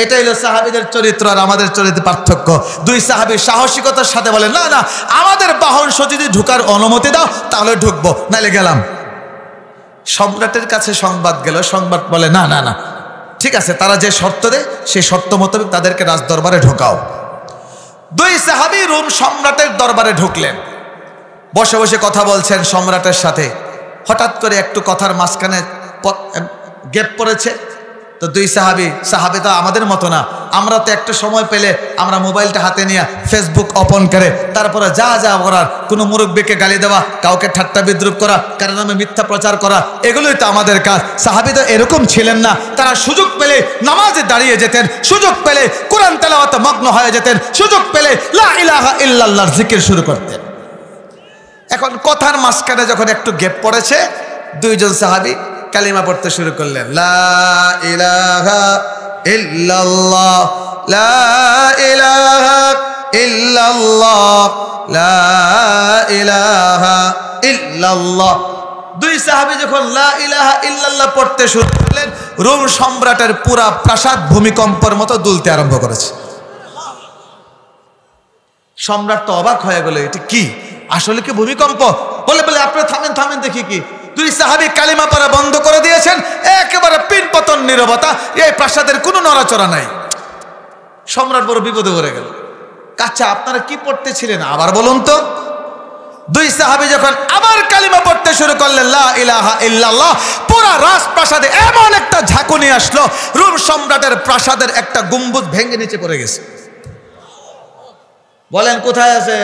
A: এটাই হলো সাহাবীদের চরিত্র আর আমাদের চরিত্রের পার্থক্য। দুই সাহাবী সাহসিকতার সাথে বলেন, না না আমাদের বাহন সহ যদি ঢুকার অনুমতি দাও তাহলে ঢুকবো, নাইলে গেলাম। সম্রাটের কাছে সংবাদ গেল, সংবাদ বলে, না না না ঠিক আছে, তারা যে শর্ত দেয় সেই শর্ত মোতাবেক তাদেরকে রাজদরবারে ঢোকাও। দুই সাহাবী রোম সম্রাটের দরবারে ঢুকলেন, বসে বসে কথা বলছেন সম্রাটের সাথে। হঠাৎ করে একটু কথার মাঝখানে গ্যাপ পড়েছে। তো দুই সাহাবী তো আমাদের মতো না, আমরা তো একটা সময় পেলে আমরা মোবাইলটা হাতে নিয়ে ফেসবুক ওপেন করে তারপরে যা যা করার, কোনো মুরব্বীকে গালি দেওয়া, কাউকে ঠাট্টা বিদ্রুপ করা, কারো নামে মিথ্যা প্রচার করা, এগুলোই তো আমাদের কাজ। সাহাবী তো এরকম ছিলেন না, তারা সুযোগ পেলে নামাজে দাঁড়িয়ে যেতেন, সুযোগ পেলে কোরআন তেলাওয়াতে মগ্ন হয়ে যেতেন, সুযোগ পেলে লা ইলাহা ইল্লাল্লাহর জিকির শুরু করতেন। এখন কথার মাঝখানে যখন একটু গ্যাপ পড়েছে, দুইজন সাহাবী কালিমা পড়তে শুরু করলেন, লা ইলাহা ইল্লাল্লাহ, লা ইলাহা ইল্লাল্লাহ, লা ইলাহা ইল্লাল্লাহ। দুই সাহাবী যখন লা ইলাহা ইল্লাল্লাহ পড়তে শুরু করলেন, রোম সম্রাটের পুরা প্রাসাদ ভূমিকম্পের মতো দুলতে আরম্ভ করেছে। সম্রাট তো অবাক হয়ে গেল, এটি কি, আসলে কি ভূমিকম্প? বলে আপনারা থামেন দেখি কি। দুই সাহাবী কালিমা পড়া বন্ধ করে দিয়েছেন, একেবারে পিনপতন নীরবতা, এই প্রাসাদের কোনো নড়াচড়া নাই। সম্রাট বড় বিপদে পড়ে গেল। আচ্ছা, আপনারা কি পড়তেছিলেন আবার বলুন তো? দুই সাহাবী যখন আবার কালিমা পড়তে শুরু করলেন, লা ইলাহা ইল্লাল্লাহ, পুরা রাজপ্রাসাদে এমন একটা ঝাঁকুনি আসলো, রোম সম্রাটের প্রাসাদের একটা গম্বুজ ভেঙে নিচে পড়ে গেছে। বলেন কোথায় আছে?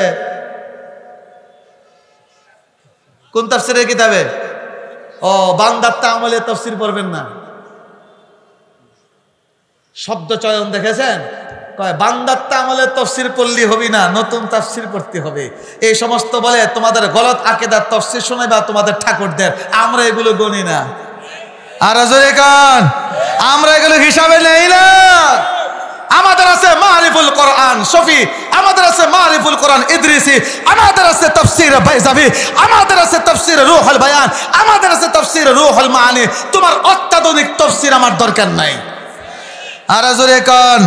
A: কোন তাফসীরের কিতাবে? ও, বান্দার আমলে তাফসীর পড়বেন না, শব্দ চয়ন দেখেছেন? কয় বান্দার আমলে তাফসীর পড়লি হবি না, নতুন তাফসীর পড়তে হবে। এই সমস্ত বলে তোমাদের গলত আকীদার তাফসীর শোনাইবা তোমাদের ঠাকুরদের, আমরা এগুলো গনি না। আর জোরে কান, আমরা এগুলো হিসাবে নেই না। আমাদের আছে মারিফুল কোরআন শফি, আমাদের আছে মারিফুল কোরআন ইদ্রিসি, আমাদের আছে তাফসীর বাইজাবি, আমাদের আছে তাফসীর রূহুল বায়ান, আমাদের আছে তাফসীর রূহুল মাআনি। তোমার অত্যাধুনিক তাফসীর আমার দরকার নাই। আর জোরে কান,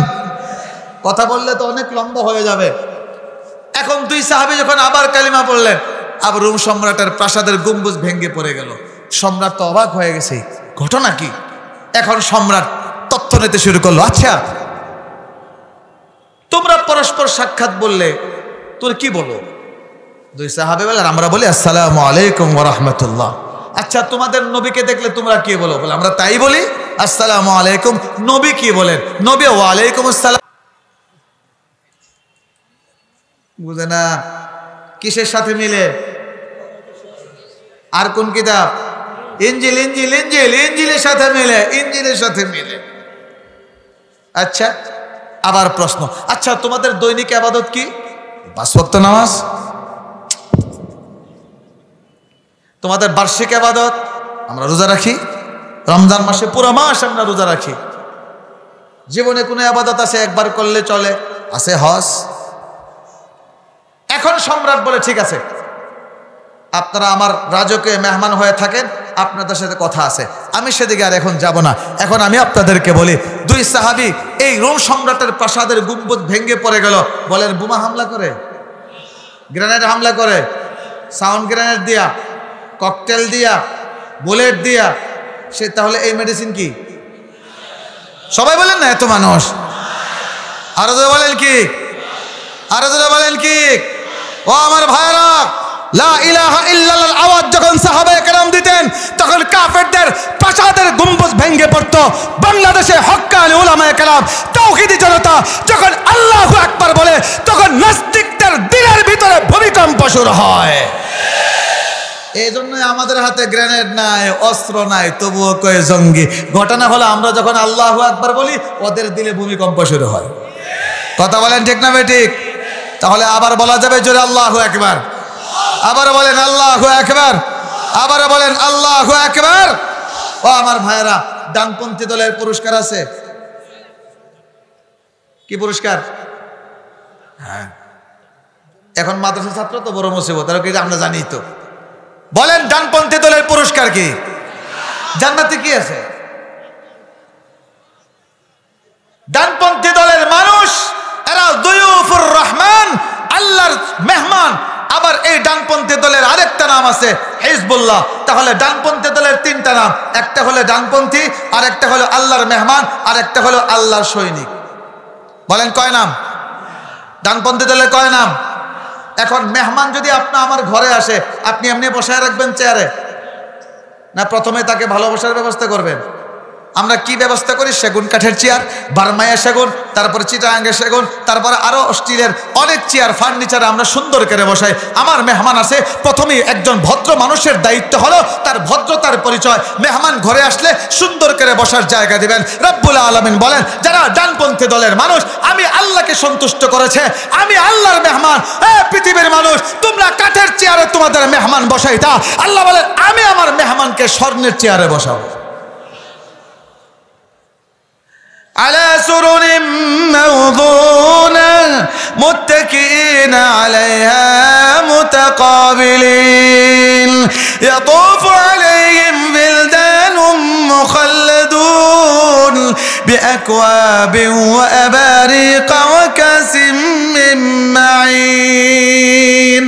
A: কথা বললে তো অনেক লম্বা হয়ে যাবে। এখন দুই সাহাবী যখন আবার কালিমা পড়লেন, আবার রোম সম্রাটের প্রাসাদের গম্বুজ ভেঙে পড়ে গেল। সম্রাট তো অবাক হয়ে গেছে, ঘটনা কি? এখন সম্রাট তথ্য নিতে শুরু করলো। আচ্ছা, তোমরা পরস্পর সাক্ষাৎ বললে তোর কি বলো? দুই সাহাবী বললেন, আমরা বলি আসসালামু আলাইকুম ওয়া রাহমাতুল্লাহ। আচ্ছা, তোমাদের নবীকে দেখলে তোমরা কি বলো? বলে আমরা তাই বলি, আসসালামু আলাইকুম। নবী কি বলেন? নবী ওয়া আলাইকুম আসসালাম। বুঝে না কিসের সাথে মিলে? আর কোন কিতাব? ইনজিল, ইনজিল, ইনজিল, ইনজিলের সাথে মিলে, ইনজিলের সাথে মিলে। আচ্ছা, আবার প্রশ্ন, আচ্ছা তোমাদের দৈনিক ইবাদত কি? 5 ওয়াক্ত নামাজ। তোমাদের বার্ষিক ইবাদত? আমরা রোজা রাখি, রমজান মাসে পুরো মাস আমরা রোজা রাখি। জীবনে কোনো ইবাদত আছে একবার করলে চলে? আছে হজ। এখন সম্রাট বলে, ঠিক আছে, আপনারা আমার রাজকীয় মেহমান হয়ে থাকেন, আপনাদের সাথে কথা আছে, আমি সেদিকে আর এখন যাব না। এখন আমি আপনাদেরকে বলি, দুই সাহাবী এই রোম সম্রাটের প্রাসাদের গম্বুজ ভেঙে পড়ে গেল। বলেন বোমা হামলা করে, গ্রেনেড হামলা করে, সাউন্ড গ্রেনেড দিয়া, ককটেল দিয়া, বুলেট দিয়া, সে তাহলে এই মেডিসিন কি? সবাই বলেন না, এত মানুষ। আরো জোরে বলেন কি? আরো জোরে বলেন কি? ও আমার ভাইরা, লা ইলাহা ইল্লাল্লাহর আওয়াজ যখন সাহাবায়ে কেরাম দিতেন, তখন কাফেরদের প্রাসাদের গম্বুজ ভেঙে পড়তো। বাংলাদেশে হক্কানি উলামায়ে কেরাম, তাওহীদি জনতা যখন আল্লাহু আকবার বলে, তখন নাস্তিকদের দিলের ভিতরে ভূমিকম্প শুরু হয়। এই জন্যই আমাদের হাতে গ্রেনেড নাই, অস্ত্র নাই, তবুও কয় জঙ্গি। ঘটনা হলো আমরা যখন আল্লাহু আকবার বলি, ওদের দিলে ভূমিকম্প শুরু হয়। কথা বলেন ঠিক না বেঠিক? তাহলে আবার বলা যাবে জোরে আল্লাহু আকবার। আবার বলেন আল্লাহু আকবার, আবার বলেন আল্লাহু আকবার। ও আমার ভাইরা, ডানপন্থী দলের পুরস্কার আছে। কি পুরস্কার? হ্যাঁ, এখন মাদ্রাসা ছাত্র তো বড় মুসিবত, আর কি আমরা জানি তো। বলেন ডানপন্থী দলের পুরস্কার কি? জান্নাতে কি আছে? ডানপন্থী দলের মানুষ এরা দুয়ুফুর রহমান, আল্লাহর মেহমান। আবার এই ডানপন্থী দলের আরেকটা নাম আছে হিজবুল্লাহ। তাহলে ডানপন্থী দলের 3টা নাম, একটা হলো ডানপন্থী, আর একটা হলো আল্লাহর মেহমান, আর একটা হলো আল্লাহর সৈনিক। বলেন কয় নাম? ডানপন্থী দলের কয় নাম? এখন মেহমান যদি আপনি আমার ঘরে আসে, আপনি এমনি বসায় রাখবেন চেয়ারে, না প্রথমে তাকে ভালোবাসার ব্যবস্থা করবেন? আমরা কি ব্যবস্থা করি? সেগুন কাঠের চেয়ার, বার্মায়া সেগুন, তারপরে চিটাগাঙ্গের সেগুন, তারপরে আরো স্টিলের অনেক চেয়ার ফার্নিচার আমরা সুন্দর করে বসাই। আমার মেহমান আছে, প্রথমেই একজন ভদ্র মানুষের দায়িত্ব হলো তার ভদ্রতার পরিচয়। মেহমান ঘরে আসলে সুন্দর করে বসার জায়গা দিবেন। রব্বুল আলামিন বলেন, যারা ডানপন্থী দলের মানুষ আমি আল্লাহকে সন্তুষ্ট করেছে, আমি আল্লাহর মেহমান। পৃথিবীর মানুষ তোমরা কাঠের চেয়ারে তোমাদের মেহমান বসাই, তা আল্লাহ বলেন আমি আমার মেহমানকে স্বর্ণের চেয়ারে বসাবো। على سرر موضونة متكئين عليها متقابلين يطوف عليهم ولدان مخلدون بأكواب وأباريق وكأس من معين।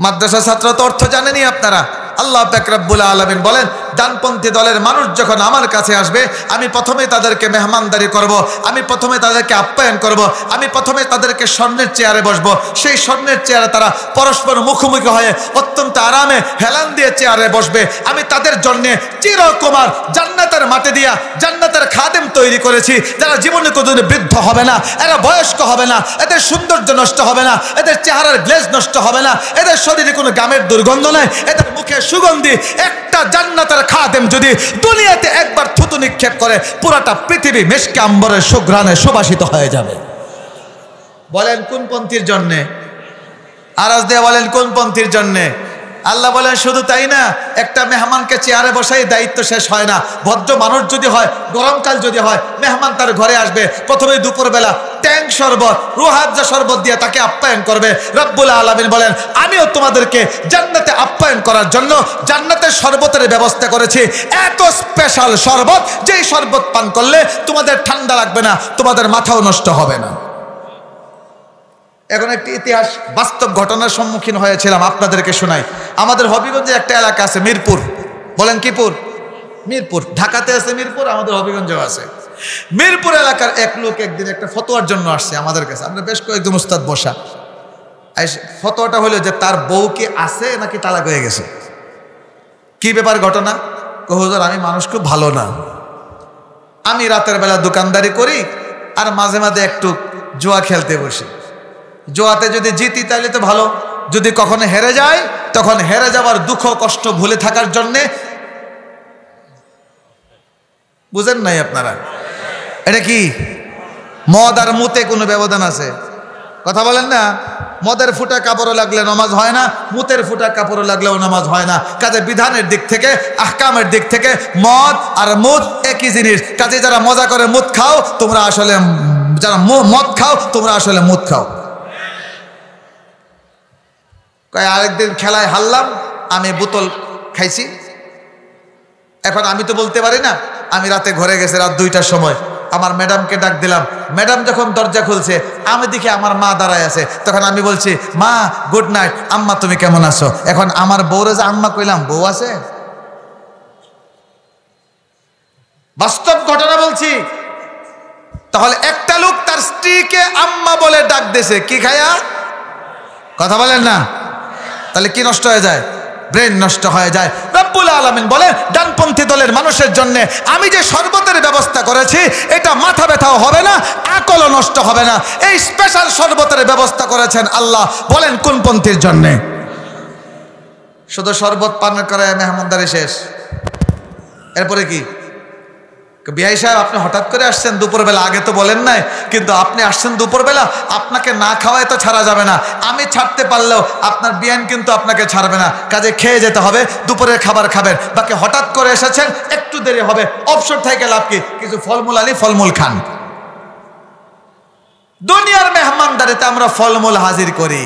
A: মাদ্রাসা ছাত্র তো অর্থ জানেনি আপনারা। আল্লাহ পাক রব্বুল আলামিন বলেন, ডানপন্থী দলের মানুষ যখন আমার কাছে আসবে আমি প্রথমে তাদেরকে মেহমানদারি করব, আমি প্রথমে তাদেরকে আপ্যায়ন করব, আমি প্রথমে তাদেরকে স্বর্ণের চেয়ারে বসবো। সেই স্বর্ণের চেয়ারে তারা পরস্পর মুখোমুখি হয়ে অত্যন্ত আরামে হেলান দিয়ে চেয়ারে বসবে। আমি তাদের জন্য চিরকুমার জান্নাতের মাটি দিয়া জান্নাতের খাদেম তৈরি করেছি, যারা জীবনে কোনোদিন বৃদ্ধ হবে না, এরা বয়স্ক হবে না, এদের সৌন্দর্য নষ্ট হবে না, এদের চেহারার গ্লেজ নষ্ট হবে না, এদের শরীরে কোনো গামের দুর্গন্ধ নাই, এদের মুখে সুগন্ধি। একটা জান্নাতের খাদেম যদি দুনিয়াতে একবার থুতু নিক্ষেপ করে পুরাটা পৃথিবী মেশকে আম্বরের সুঘ্রাণে সুবাসিত হয়ে যাবে। বলেন কোন পন্থীর জন্যে? আরাজ দিয়ে বলেন কোন পন্থীর জন্যে? আল্লাহ বলেন শুধু তাই না, একটা মেহমানকে চেয়ারে বসাই দায়িত্ব শেষ হয় না। ভদ্র মানুষ যদি হয়, গরমকাল যদি হয়, মেহমান তার ঘরে আসবে, প্রথমে দুপুরবেলা ট্যাঙ্ক শরবত, রুহাবজা শরবত দিয়ে তাকে আপ্যায়ন করবে। রব্বুল আলামিন বলেন আমিও তোমাদেরকে জান্নাতে আপ্যায়ন করার জন্য জান্নাতের শরবতের ব্যবস্থা করেছি। এত স্পেশাল শরবত, যেই শরবত পান করলে তোমাদের ঠান্ডা লাগবে না, তোমাদের মাথাও নষ্ট হবে না। এখন একটি ইতিহাস বাস্তব ঘটনার সম্মুখীন হয়েছিলাম, আপনাদেরকে শোনাই। আমাদের হবিগঞ্জে একটা এলাকা আছে মিরপুর। বলেন কি পুর? মিরপুর। ঢাকাতে আছে মিরপুর, আমাদের হবিগঞ্জেও আছে। মিরপুর এলাকার এক লোক একদিন একটা ফতোয়ার জন্য আসছে আমাদের কাছে। আমরা বেশ কয়েকজন উস্তাদ বসা। ফতোয়াটা হলো যে তার বউ কি আছে নাকি তালাক হয়ে গেছে। কি ব্যাপার ঘটনা? হুজুর আমি মানুষ খুব ভালো না, আমি রাতের বেলা দোকানদারি করি আর মাঝে মাঝে একটু জুয়া খেলতে বসি। জুয়াতে যদি জিতি তাহলে তো ভালো, যদি কখনো হেরে যায় তখন হেরে যাওয়ার দুঃখ কষ্ট ভুলে থাকার জন্যে। বুঝেন নাই আপনারা? এটা কি মদ আর মুতে কোনো ব্যবধান আছে? কথা বলেন না। মদের ফুটা কাপড়ও লাগলে নামাজ হয় না, মুতের ফুটা কাপড়ও লাগলেও নামাজ হয় না। কাজে বিধানের দিক থেকে, আহকামের দিক থেকে মদ আর মুত একই জিনিস। কাজে যারা মজা করে মুত খাও তোমরা আসলে, যারা মদ খাও তোমরা আসলে মুত খাও। আরেকদিন খেলায় হারলাম, আমি বোতল খাইছি। এখন আমি তো বলতে পারি না, আমি রাতে ঘরে গেছি রাত 2টার সময়। আমার ম্যাডামকে ডাক দিলাম, ম্যাডাম যখন দরজা খুলছে আমি দেখি আমার মা দাঁড়ায় আছে। তখন আমি বলছি মা গুড নাইট, আম্মা তুমি কেমন আছো? এখন আমার বউরে যে আম্মা কইলাম, বউ আছে? বাস্তব ঘটনা বলছি। তাহলে একটা লোক তার স্ত্রীকে আম্মা বলে ডাক দিয়েছে কি খায়া? কথা বলেন না। তাহলে কি নষ্ট হয়ে যায়? ব্রেন নষ্ট হয়ে যায়। রব্বুল আলামিন বলেন ডানপন্থী দলের মানুষের জন্য আমি যে শরবতের ব্যবস্থা করেছি এটা মাথা ব্যথাও হবে না, আকলও নষ্ট হবে না। এই স্পেশাল শরবতের ব্যবস্থা করেছেন আল্লাহ। বলেন কোন পন্থীর জন্য? শুধু শরবত পান করে মেহমানদারি শেষ। এরপরে কি? বিআই সাহেব আপনি হঠাৎ করে আসছেন দুপুরবেলা, আগে তো বলেন নাই, কিন্তু আপনি আসছেন দুপুরবেলা, আপনাকে না খাওয়ায় তো ছাড়া যাবে না। আমি ছাড়তে পারলেও আপনার বিয়ান কিন্তু আপনাকে ছাড়বে না, কাজে খেয়ে যেতে হবে, দুপুরের খাবার খাবেন। বাকি হঠাৎ করে এসেছেন, একটু দেরি হবে, অবসর থেকে লাভ কি? কিছু ফলমূল আনি ফলমূল খান। দুনিয়ার মেহমানদারিতে আমরা ফলমূল হাজির করি।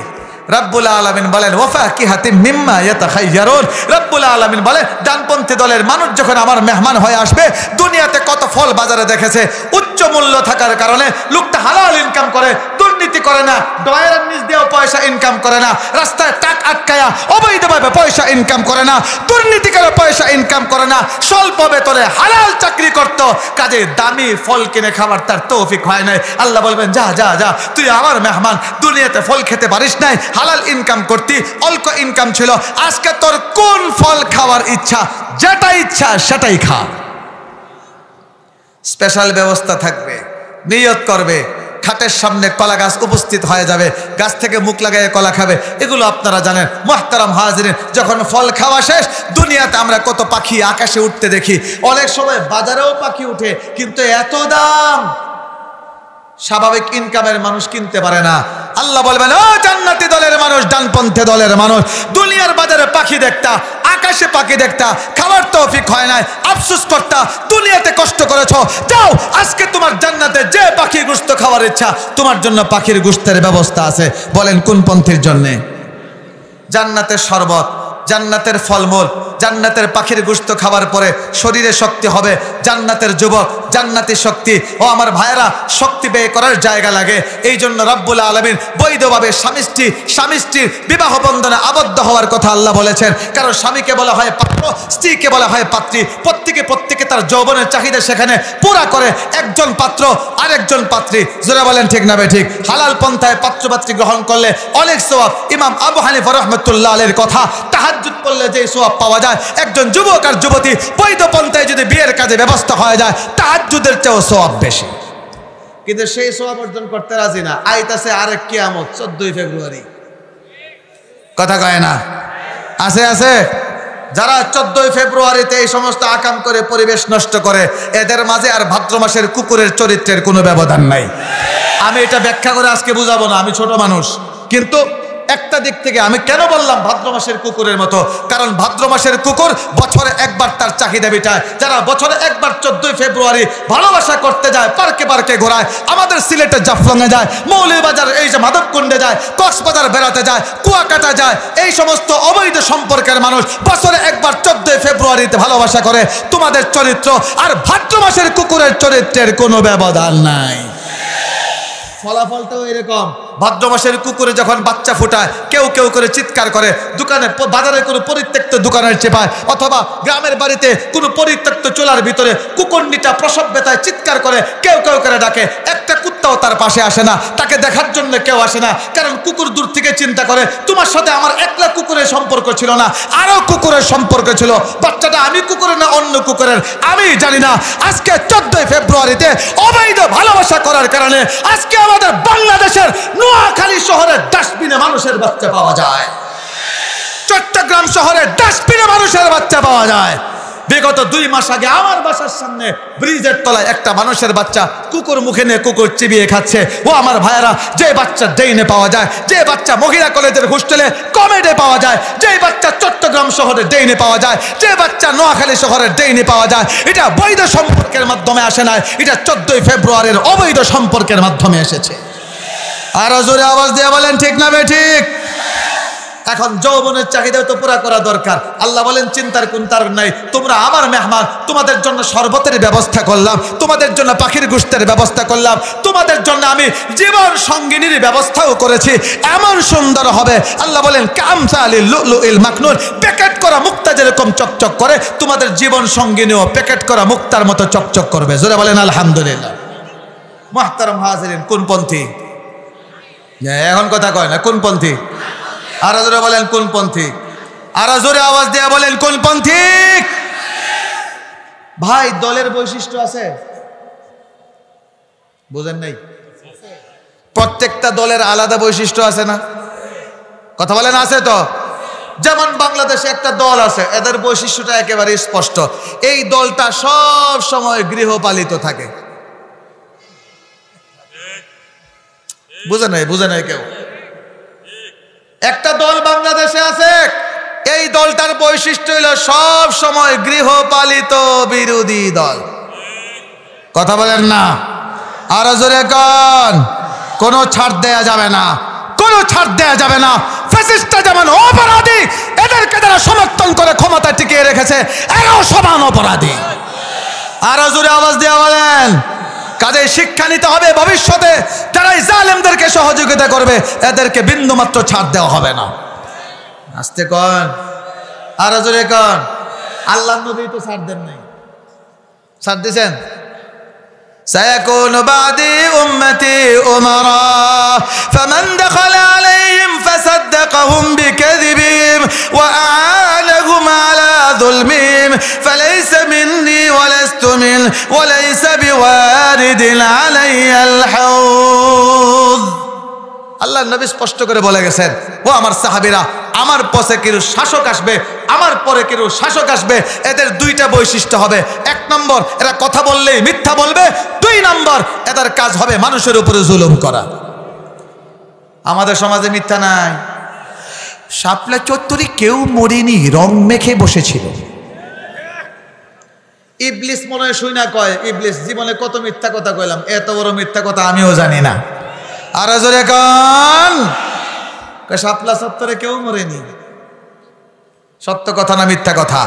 A: রব্বুল আলামিন বলেন ওয়াফাকিহাতিম মিম্মা ইয়াতাখায়্যারুন। রব্বুল আলামিন বলেন ডানপন্থী দলের মানুষ যখন আমার মেহমান হয়ে আসবে, দুনিয়াতে কত ফল বাজারে দেখেছে, উচ্চ মূল্য থাকার কারণে লোকটা হালাল ইনকাম করে, দুর্নীতি করে না, ডয়ারের নিচ দিয়েও পয়সা ইনকাম করে না, রাস্তায় টাক আটকায়া অবৈধভাবে পয়সা ইনকাম করে না, দুর্নীতি করে পয়সা ইনকাম করে না, স্বল্প বেতনে হালাল চাকরি করত। কাজে দামি ফল কিনে খাবার তার তৌফিক হয় নাই। আল্লাহ বলবেন যা যা যা, তুই আমার মেহমান, দুনিয়াতে ফল খেতে পারিস নাই, হালাল ইনকাম করতি, অল্প ইনকাম ছিল, আজকে তোর কোন ফল খাওয়ার ইচ্ছা, যেটা ইচ্ছা সেটাই খা। স্পেশাল ব্যবস্থা থাকবে, নিয়ত করবে, খাটের সামনে কলা গাছ উপস্থিত হয়ে যাবে, গাছ থেকে মুখ লাগাইয়ে কলা খাবে, এগুলো আপনারা জানেন। মুহতারাম হাজিরিন, যখন ফল খাওয়া শেষ, দুনিয়াতে আমরা কত পাখি আকাশে উঠতে দেখি, অনেক সময় বাজারেও পাখি উঠে, কিন্তু এত দাম স্বাভাবিক ইনকামের মানুষ কিনতে পারে না। আল্লাহ বলবেন, ও জান্নাতি দলের মানুষ, ডানপন্থী দলের মানুষ, দুনিয়ার বাজারে পাখি দেখতা, আকাশে পাখি দেখতা, খাবার তৌফিক হয় নাই, আফসোস করতা, দুনিয়াতে কষ্ট করেছো, যাও আজকে তোমার জান্নাতে যে পাখি গোশত খাওয়ার ইচ্ছা, তোমার জন্য পাখির গোশতের ব্যবস্থা আছে। বলেন কোন পন্থীর জন্যে? জান্নাতের শরবত, জান্নাতের ফলমূল, জান্নাতের পাখির গোশত খাওয়ার পরে শরীরে শক্তি হবে, জান্নাতের যুবক, জান্নাতি শক্তি। ও আমার ভাইয়েরা, শক্তি ব্যয় করার জায়গা লাগে। এই জন্য রব্বুল আলামিন বৈধভাবে স্বামী স্ত্রীর বিবাহ বন্ধনে আবদ্ধ হওয়ার কথা আল্লাহ বলেছেন। কারণ স্বামীকে বলা হয় পাত্র, স্ত্রীকে বলা হয় পাত্রী। প্রত্যেকে তার যৌবনের চাহিদা সেখানে পুরা করে। একজন পাত্র আরেকজন পাত্রী, জোরে বলেন ঠিক না ঠিক? হালাল পন্থায় পাত্রপাত্রী গ্রহণ করলে অনেক সওয়াব। ইমাম আবু হানিফা রাহমাতুল্লাহ আলাইহির কথা, তাহাজ্জুদ পড়লে যে সওয়াব পাওয়া যায়, একজন যুবক আর যুবতী বৈধ পন্থায় যদি বিয়ের কাজে ব্যবস্থা হয়ে যায়, তাহাজ্জুদের চেয়েও সওয়াব বেশি। কিন্তু সেই সওয়াব অর্জন করতে রাজি না। আইতাছে আরেক কিয়ামত, 14 ফেব্রুয়ারি, কথা কয় না? আছে যারা 14 ফেব্রুয়ারিতে এই সমস্ত আকাম করে পরিবেশ নষ্ট করে, এদের মাঝে আর ভাদ্র মাসের কুকুরের চরিত্রের কোনো ব্যবধান নাই। আমি এটা ব্যাখ্যা করে আজকে বুঝাবো না, আমি ছোট মানুষ। কিন্তু একটা দিক থেকে আমি কেন বললাম ভাদ্র মাসের কুকুরের মতো, কারণ ভাদ্র মাসের কুকুর বছরে একবার তার চাহিদা মেটায়। যারা বছরে একবার 14 ফেব্রুয়ারি ভালোবাসা করতে যায়, পার্কে ঘোরায়, আমাদের সিলেটে জাফলংয়ে যায়, মৌলভীবাজার এই যে মাধবকুণ্ডে যায়, কক্সবাজার বেড়াতে যায়, কুয়াকাটা যায়, এই সমস্ত অবৈধ সম্পর্কের মানুষ বছরে একবার 14 ফেব্রুয়ারিতে ভালোবাসা করে। তোমাদের চরিত্র আর ভাদ্র মাসের কুকুরের চরিত্রের কোনো ব্যবধান নাই। ফলাফলটাও এরকম। ভাদ্র মাসের কুকুরে যখন বাচ্চা ফোটায়, কেউ করে চিৎকার করে, দোকানে বাজারে কোনো পরিত্যক্ত দোকানের চেপায়, অথবা গ্রামের বাড়িতে কোনো পরিত্যক্ত চুলার ভিতরে কুকুরনিটা প্রসব ব্যথায় চিৎকার করে, কেউ করে ডাকে। একটা কুত্তাও তার পাশে আসে না, তাকে দেখার জন্য কেউ আসে না। কারণ কুকুর দূর থেকে চিন্তা করে, তোমার সাথে আমার একলা কুকুরের সম্পর্ক ছিল না, আরো কুকুরের সম্পর্ক ছিল। বাচ্চাটা আমি কুকুরের না অন্য কুকুরের আমি জানি না। আজকে 14 ফেব্রুয়ারিতে অবৈধ ভালোবাসা করার কারণে আজকে আমাদের বাংলাদেশের নোয়াখালী শহরের ডাস্টবিনে মানুষের বাচ্চা পাওয়া যায়, চট্টগ্রাম শহরের ডাস্টবিনে মানুষের বাচ্চা পাওয়া যায়। বিগত 2 মাস আগে আমার বাসার সামনে ব্রিজের তলায় একটা মানুষের বাচ্চা কুকুর মুখে নিয়ে কুকুর চিবিয়ে খাচ্ছে। ও আমার ভাইয়েরা, যে বাচ্চা ডেইনে পাওয়া যায়, যে বাচ্চা মহিলা কলেজের হোস্টেলে কমেডে পাওয়া যায়, যে বাচ্চা চট্টগ্রাম শহরে ডেইনে পাওয়া যায়, যে বাচ্চা নোয়াখালী শহরের ডেইনে পাওয়া যায়, এটা বৈধ সম্পর্কের মাধ্যমে আসে না, এটা 14 ফেব্রুয়ারির অবৈধ সম্পর্কের মাধ্যমে এসেছে। আরো জোরে আওয়াজ দিয়ে বলেন ঠিক না ঠিক? এখন যৌবনের চাহিদা তো পুরা করা দরকার। আল্লাহ বলেন, চিন্তার কোন কারণ নাই, তোমরা আমার মেহমান, তোমাদের জন্য শরবতের ব্যবস্থা করলাম, তোমাদের জন্য পাখির গোশতের ব্যবস্থা করলাম, তোমাদের জন্য আমি জীবন সঙ্গিনীর ব্যবস্থাও করেছি, এমন সুন্দর হবে। আল্লাহ বলেন, কামসালিল লুলুইল মাকনুন, প্যাকেট করা মুক্তা যেরকম চকচক করে, তোমাদের জীবন সঙ্গিনীও প্যাকেট করা মুক্তার মতো চকচক করবে। জোরে বলেন আলহামদুলিল্লাহ। মুহতারাম হাজিরিন, কোন পন্থী? এখন কথা কয় না, কোন পন্থী? আরো জোরে বলেন কোন পন্থী? আরো জোরে আওয়াজ দিয়ে বলেন কোন পন্থী? ভাই, দলের বৈশিষ্ট্য আছে, বুঝেন নাই? প্রত্যেকটা দলের আলাদা বৈশিষ্ট্য আছে না? কথা বলেন আছে তো? যেমন বাংলাদেশে একটা দল আছে, এদের বৈশিষ্ট্যটা একেবারে স্পষ্ট। এই দলটা সব সময় গৃহপালিত থাকে। বুঝে নাই কেউ? একটা দল বাংলাদেশে আছে, এই দলটার বৈশিষ্ট্য হলো সব সময় গৃহপালিত বিরোধী দল। কথা বলেন না? আরো জোরে কোন? কোনো ছাড় দেয়া যাবে না, কোনো ছাড় দেয়া যাবে না। ফ্যাসিস্টরা যেমন অপরাধী, এদেরকে যারা সমর্থন করে ক্ষমতা টিকিয়ে রেখেছে, এরাও সমান অপরাধী। আরো জোরে আওয়াজ দিয়ে বলেন। কাজে শিক্ষা নিতে হবে, ভবিষ্যতে যারা জালেমদেরকে সহযোগিতা করবে এদেরকে বিন্দুমাত্র ছাড় দেওয়া হবে না। আস্তে কোন, আরো জোরে কোন। আল্লাহর নবী তো ছাড় দেন নাই, ছাড় দিয়েছেন। সায়াকুনু বাদি উম্মতি উমারা ফামান দাখালা আলাইহিম ফাসাদ্দাকাহুম বিকাযিবিহিম ওয়া আ'আনাহুম আলা যুলমিহিম ফালাইসা মিন্নি ওয়া লাস্তু মিন ওয়ালাইসা বিওয়ারিদিন আলাইয়াল হাউজ। আল্লাহর নবী স্পষ্ট করে বলে গেছেন, ও আমার সাহাবীরা, আমার পথে কিরু শাসক আসবে, আমার পরে কিরু শাসক আসবে, এদের দুইটা বৈশিষ্ট্য হবে। এক নম্বর, এরা কথা বললেই মিথ্যা বলবে। দুই নম্বর, এদের কাজ হবে মানুষের উপরে জুলুম করা। আমাদের সমাজে মিথ্যা নাই। শাপলা চত্বরে কেউ মরেনি, রং মেখে বসেছিল। ইবলিস মনে হয় শুই না কয়, ইবলিস জীবনে কত মিথ্যা কথা কইলাম, এত বড় মিথ্যা কথা আমিও জানি না। আর জোরে কান, শাপলা চত্বরে কেউ মরেনি। সত্য কথা না মিথ্যা কথা?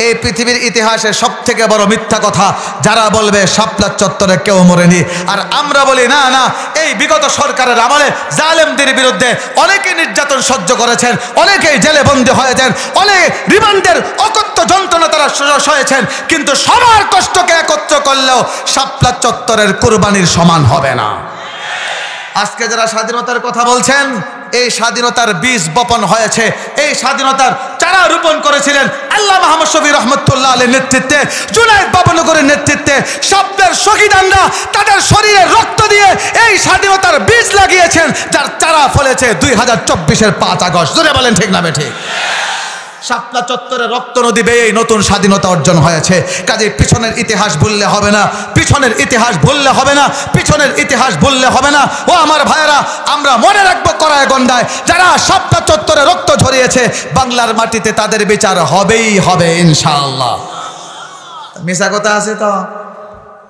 A: এই পৃথিবীর ইতিহাসে সব থেকে বড় মিথ্যা কথা যারা বলবে শাপলা চত্বরে কেউ মরেনি। আর আমরা বলি না না, এই বিগত সরকারের আমলে জালেমদের বিরুদ্ধে অনেকে নির্যাতন সহ্য করেছেন, অনেকেই জেলে বন্দী হয়েছেন, অনেক রিমান্ডের অকথ্য যন্ত্রণা তারা সয়েছেন, কিন্তু সবার কষ্টকে একত্র করলেও শাপলা চত্বরের কুরবানির সমান হবে না। আজকে যারা স্বাধীনতার কথা বলছেন, এই স্বাধীনতার বীজ বপন হয়েছে, এই স্বাধীনতার চারা রোপণ করেছিলেন আল্লামা মুহাম্মদ শফি রহমতুল্লাহ আলাইহির নেতৃত্বে, জুনায়েদ বাবনগরের নেতৃত্বে। শব্দের শহীদানরা তাদের শরীরের রক্ত দিয়ে এই স্বাধীনতার বীজ লাগিয়েছেন, যার চারা ফলেছে 2024-এর 5 আগস্ট। জোরে বলেন ঠিক না বেঠিক? শাপলা চত্বরে রক্ত নদী বেয়ে নতুন স্বাধীনতা অর্জন হয়েছে। কাজে পিছনের ইতিহাস ভুললে হবে না, পিছনের ইতিহাস ভুললে হবে না, পিছনের ইতিহাস ভুললে হবে না। ও আমার ভাইয়েরা, আমরা মনে রাখবো করায় গন্ডায় যারা শাপলা চত্বরে রক্ত ঝরিয়েছে, বাংলার মাটিতে তাদের বিচার হবেই হবে ইনশাআল্লাহ। মিশা কথা আছে তো।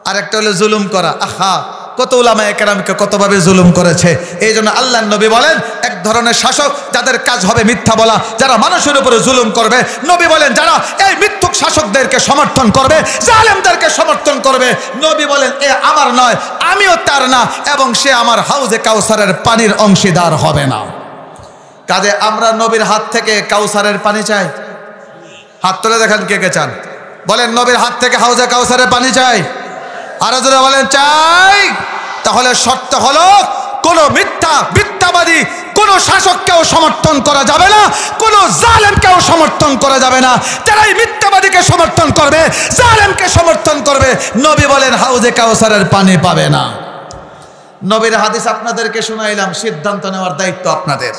A: আরেকটা হলো জুলুম করা। আহা, কত উলামায়ে কেরামকে কতভাবে জুলুম করেছে। এই জন্য আল্লাহর নবী বলেন, এক ধরনের শাসক যাদের কাজ হবে মিথ্যা বলা, যারা মানুষের উপরে জুলুম করবে। নবী বলেন, যারা এই মিথ্যুক শাসকদেরকে সমর্থন করবে, জালেমদেরকে সমর্থন করবে, নবী বলেন এ আমার নয়, আমিও তার না, এবং সে আমার হাউজে কাউসারের পানির অংশীদার হবে না। কাজে আমরা নবীর হাত থেকে কাউসারের পানি চাই। হাত তুলে দেখেন কে কে চান। বলেন, নবীর হাত থেকে হাউজে কাউসারের পানি চাই। আরো জোরে বলেন চাই। তাহলে শর্ত হলো, কোন মিথ্যাবাদী কোন শাসককেও সমর্থন করা যাবে না, কোন জালেমকেও সমর্থন করা যাবে না। যারাই মিথ্যাবাদীকে সমর্থন করবে, জালেমকে সমর্থন করবে, নবী বলেন হাউজে কাউসারের পানি পাবে না। নবীর হাদিস আপনাদেরকে শোনাইলাম, সিদ্ধান্ত নেওয়ার দায়িত্ব আপনাদের।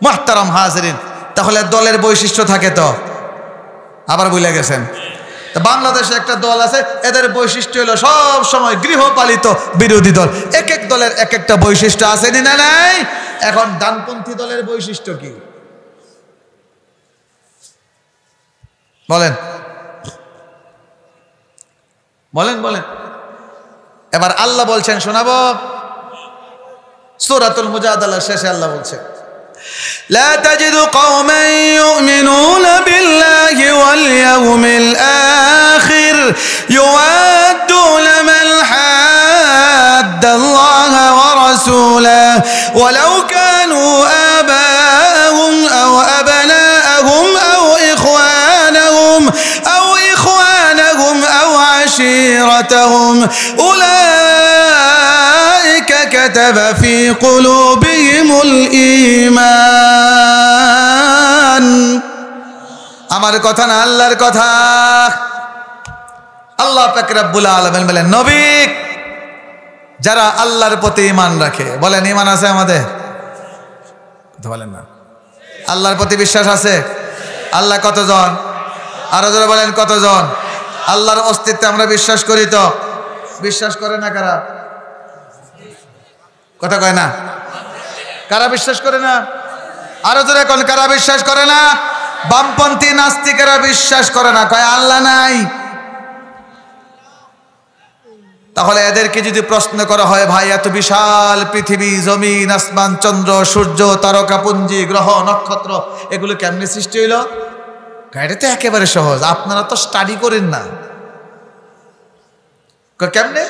A: মুহতারাম হাজিরিন, তাহলে দলের বৈশিষ্ট্য থাকে তো, আবার ভুলে গেছেন। বাংলাদেশে একটা দল আছে, এদের বৈশিষ্ট্য হলো সব সময় গৃহপালিত বিরোধী দল। এক এক দলের এক একটা বৈশিষ্ট্য আছে না নাই? এখন ডানপন্থী দলের বৈশিষ্ট্য কি বলেন? বলেন বলেন। এবার আল্লাহ বলছেন, শোনাবো। সূরাতুল মুজাদালার শেষে আল্লাহ বলছেন, لا تجد قوما يؤمنون بالله واليوم الآخر يوادون من حاد الله ورسوله ولو كانوا آباءهم أو أبناءهم أو إخوانهم أو عشيرتهم أولئك كتب في قلوبهم الإيمان। আমার কথা না, আল্লাহর কথা। আল্লাহ পাক রব্বুল আলামিন বলেন, নবী, যারা আল্লাহর প্রতি ঈমান রাখে, বলেন ঈমান আছে আমাদের? কথা বলেন না। আল্লাহর প্রতি বিশ্বাস আছে? আল্লাহ কতজন? আরো যারা বলেন কতজন? আল্লাহর অস্তিত্বে আমরা বিশ্বাস করি তো? বিশ্বাস করে না কারা? কথা কয় না? কারা বিশ্বাস করে না? আরো জোরে কোন কারা বিশ্বাস করে না? বামপন্থী নাস্তিকেরা বিশ্বাস করে না, কয় আল্লাহ নাই। তাহলে এদেরকে যদি প্রশ্ন করা হয়, ভাই এত বিশাল পৃথিবী, জমিন, আসমান, চন্দ্র, সূর্য, তারকাপুঞ্জি, গ্রহ, নক্ষত্র, এগুলো কেমনে সৃষ্টি হইল? এটা তো একেবারে সহজ, আপনারা তো স্টাডি করেন না। কেমনে?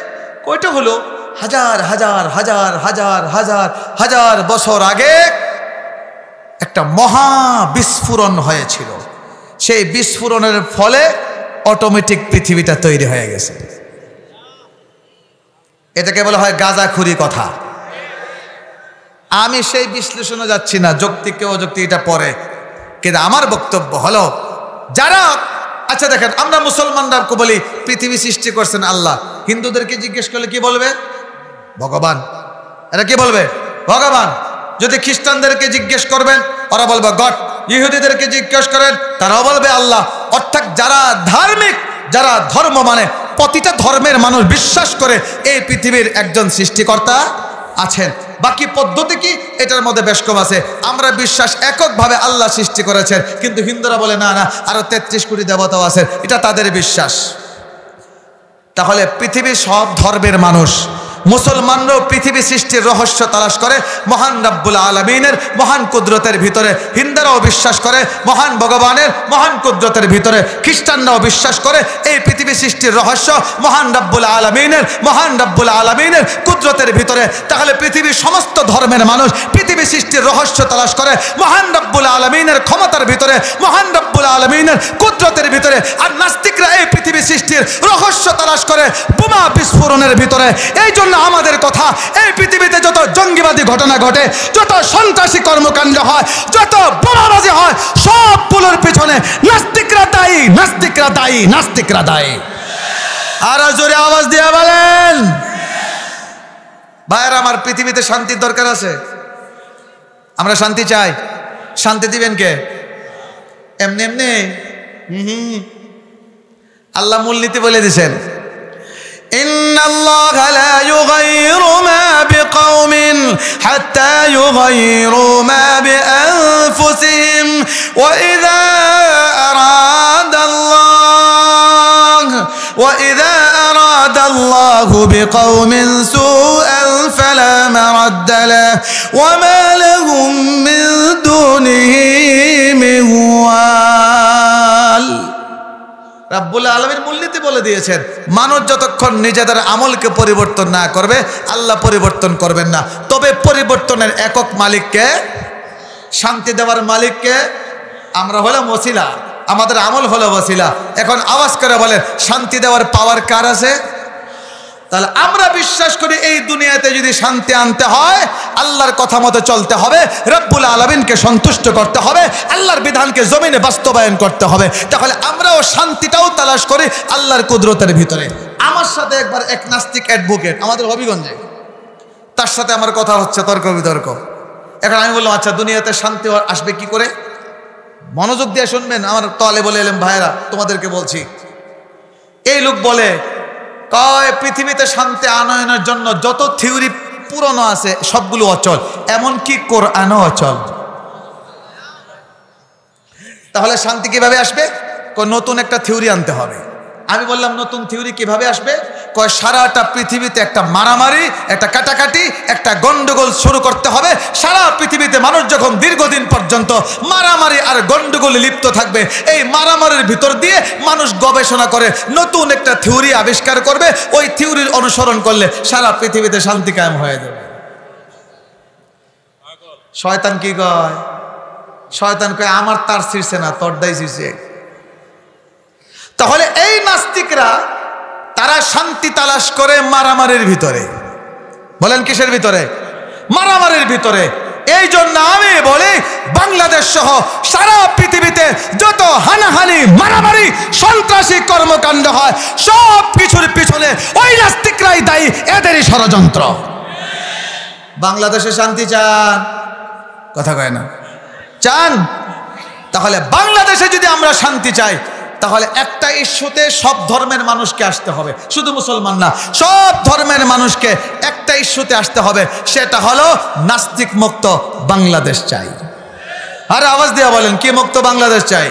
A: কয়টা হলো হাজার হাজার হাজার হাজার হাজার হাজার বছর আগে একটা মহা বিস্ফোরণ হয়েছিল। সেই বিস্ফোরণের ফলে অটোমেটিক পৃথিবীটা তৈরি হয়ে গেছে। এটাকে বলা হয় গাঁজাখুরি কথা। আমি সেই বিশ্লেষণে যাচ্ছি না, যৌক্তিক কে অযৌক্তিক এটা পরে, কিন্তু আমার বক্তব্য হলো, যারা আচ্ছা দেখেন, আমরা মুসলমানরা বলি পৃথিবী সৃষ্টি করছেন আল্লাহ, হিন্দুদেরকে জিজ্ঞেস করলে কি বলবে? ভগবান। এরা কি বলবে? ভগবান। যদি খ্রিস্টানদেরকে জিজ্ঞেস করবেন ওরা বলবে গড, ইহুদিদেরকে জিজ্ঞেস করেন তারাও বলবে আল্লাহ। অর্থাৎ যারা ধার্মিক, যারা ধর্ম মানে, প্রতিটা ধর্মের মানুষ বিশ্বাস করে এই পৃথিবীর একজন সৃষ্টিকর্তা আছেন। বাকি পদ্ধতি কি এটার মধ্যে বেশ কম আছে। আমরা বিশ্বাস এককভাবে আল্লাহ সৃষ্টি করেছেন, কিন্তু হিন্দুরা বলে না না আরো 33 কোটি দেবতাও আছে, এটা তাদের বিশ্বাস। তাহলে পৃথিবীর সব ধর্মের মানুষ, মুসলমানরাও পৃথিবী সৃষ্টির রহস্য তালাশ করে মহান রব্বুল আলামিনের মহান কুদরতের ভিতরে। হিন্দুরাও বিশ্বাস করে মহান ভগবানের মহান কুদরতের ভিতরে। খ্রিস্টানরাও বিশ্বাস করে এই পৃথিবী সৃষ্টির রহস্য মহান রব্বুল আলামিনের কুদরতের ভিতরে। তাহলে পৃথিবীর সমস্ত ধর্মের মানুষ পৃথিবী সৃষ্টির রহস্য তালাশ করে মহান রব্বুল আলামিনের ক্ষমতার ভিতরে, মহান রব্বুল আলামিনের কুদরতের ভিতরে। আর নাস্তিকরা এই পৃথিবী সৃষ্টির রহস্য তালাশ করে বোমা বিস্ফোরণের ভিতরে। এই জন্য আমাদের কথা, এই পৃথিবীতে যত জঙ্গিবাদী ঘটনা ঘটে, যত সন্ত্রাসী কর্মকাণ্ড হয়, যত বোমাবাজি হয়, সবগুলোর পিছনে নাস্তিকরা দায়ী, নাস্তিকরা দায়ী, নাস্তিকরা দায়ী। আর জোরে আওয়াজ দিয়ে বলেন ভাইয়েরা আমার, পৃথিবীতে শান্তির দরকার আছে। আমরা শান্তি চাই। শান্তি দিবেন কে? এমনি এমনি আল্লাহ মূলনীতি বলে দিয়েছেন, إن الله لا يغير ما بقوم حتى يغيروا ما بأنفسهم وإذا أراد الله بقوم سوءا فلا مرد له وما لهم من دونه من وال। রব্বুল আলামিন মূলনীতি বলে দিয়েছেন, মানুষ যতক্ষণ নিজেদের আমলকে পরিবর্তন না করবে আল্লাহ পরিবর্তন করবেন না। তবে পরিবর্তনের একক মালিককে, শান্তি দেওয়ার মালিককে। আমরা হলাম ওসিলা, আমাদের আমল হলো ওসিলা। এখন আওয়াজ করে বলেন শান্তি দেওয়ার পাওয়ার কার আছে? তাহলে আমরা বিশ্বাস করি এই দুনিয়াতে যদি শান্তি আনতে হয় আল্লাহর কথা মতো চলতে হবে, রব্বুল আলামিনকে সন্তুষ্ট করতে হবে, আল্লাহর বিধানকে জমিনে বাস্তবায়ন করতে হবে। তাহলে আমরাও শান্তিটাও তালাশ করি আল্লাহর কুদরতের ভিতরে। আমার সাথে একবার এক নাস্তিক অ্যাডভোকেট আমাদের হবিগঞ্জে, তার সাথে আমার কথা হচ্ছে, তর্ক বিতর্ক। এখন আমি বললাম আচ্ছা দুনিয়াতে শান্তি আসবে কি করে? মনোযোগ দিয়ে শুনবেন আমার তলে বলে এলাম ভাইয়েরা, তোমাদেরকে বলছি। এই লোক বলে কয় পৃথিবীতে শান্তি আনয়নের জন্য যত থিওরি পুরনো আছে সবগুলো অচল, এমনকি কোরআনও অচল। তাহলে শান্তি কিভাবে আসবে? নতুন একটা থিওরি আনতে হবে। আমি বললাম নতুন থিওরি কিভাবে আসবে? কয় সারাটা পৃথিবীতে একটা মারামারি, একটা কাটাকাটি, একটা গন্ডগোল শুরু করতে হবে। সারা পৃথিবীতে মানুষ যখন দীর্ঘদিন পর্যন্ত মারামারি আর গন্ডগোলে লিপ্ত থাকবে, এই মারামারির ভিতর দিয়ে মানুষ গবেষণা করে নতুন একটা থিওরি আবিষ্কার করবে। ওই থিওরির অনুসরণ করলে সারা পৃথিবীতে শান্তি কায়েম হয়ে যাবে। শয়তান কি কয়? শয়তান কয় আমার তার ছিঁড়ছে না, তোরটাই ছিঁড়ছে। তাহলে এই নাস্তিকরা তারা শান্তি তালাশ করে মারামারির ভিতরে। বলেন কিসের ভিতরে? মারামারির ভিতরে। এই জন্য আমি বলি বাংলাদেশ সহ সারা পৃথিবীতে যত হানাহানি, মারামারি, সন্ত্রাসী কর্মকাণ্ড হয় সব কিছুর পিছনে ওই নাস্তিকরাই দায়ী, এদেরই ষড়যন্ত্র। বাংলাদেশে শান্তি চান? কথা কয় না। চান? তাহলে বাংলাদেশে যদি আমরা শান্তি চাই তাহলে একটা ইস্যুতে সব ধর্মের মানুষকে আসতে হবে, শুধু মুসলমান না, সব ধর্মের মানুষকে একটা ইস্যুতে আসতে হবে। সেটা হলো নাস্তিক মুক্ত বাংলাদেশ চাই। আরে আওয়াজ দিয়ে বলেন কি মুক্ত বাংলাদেশ চাই?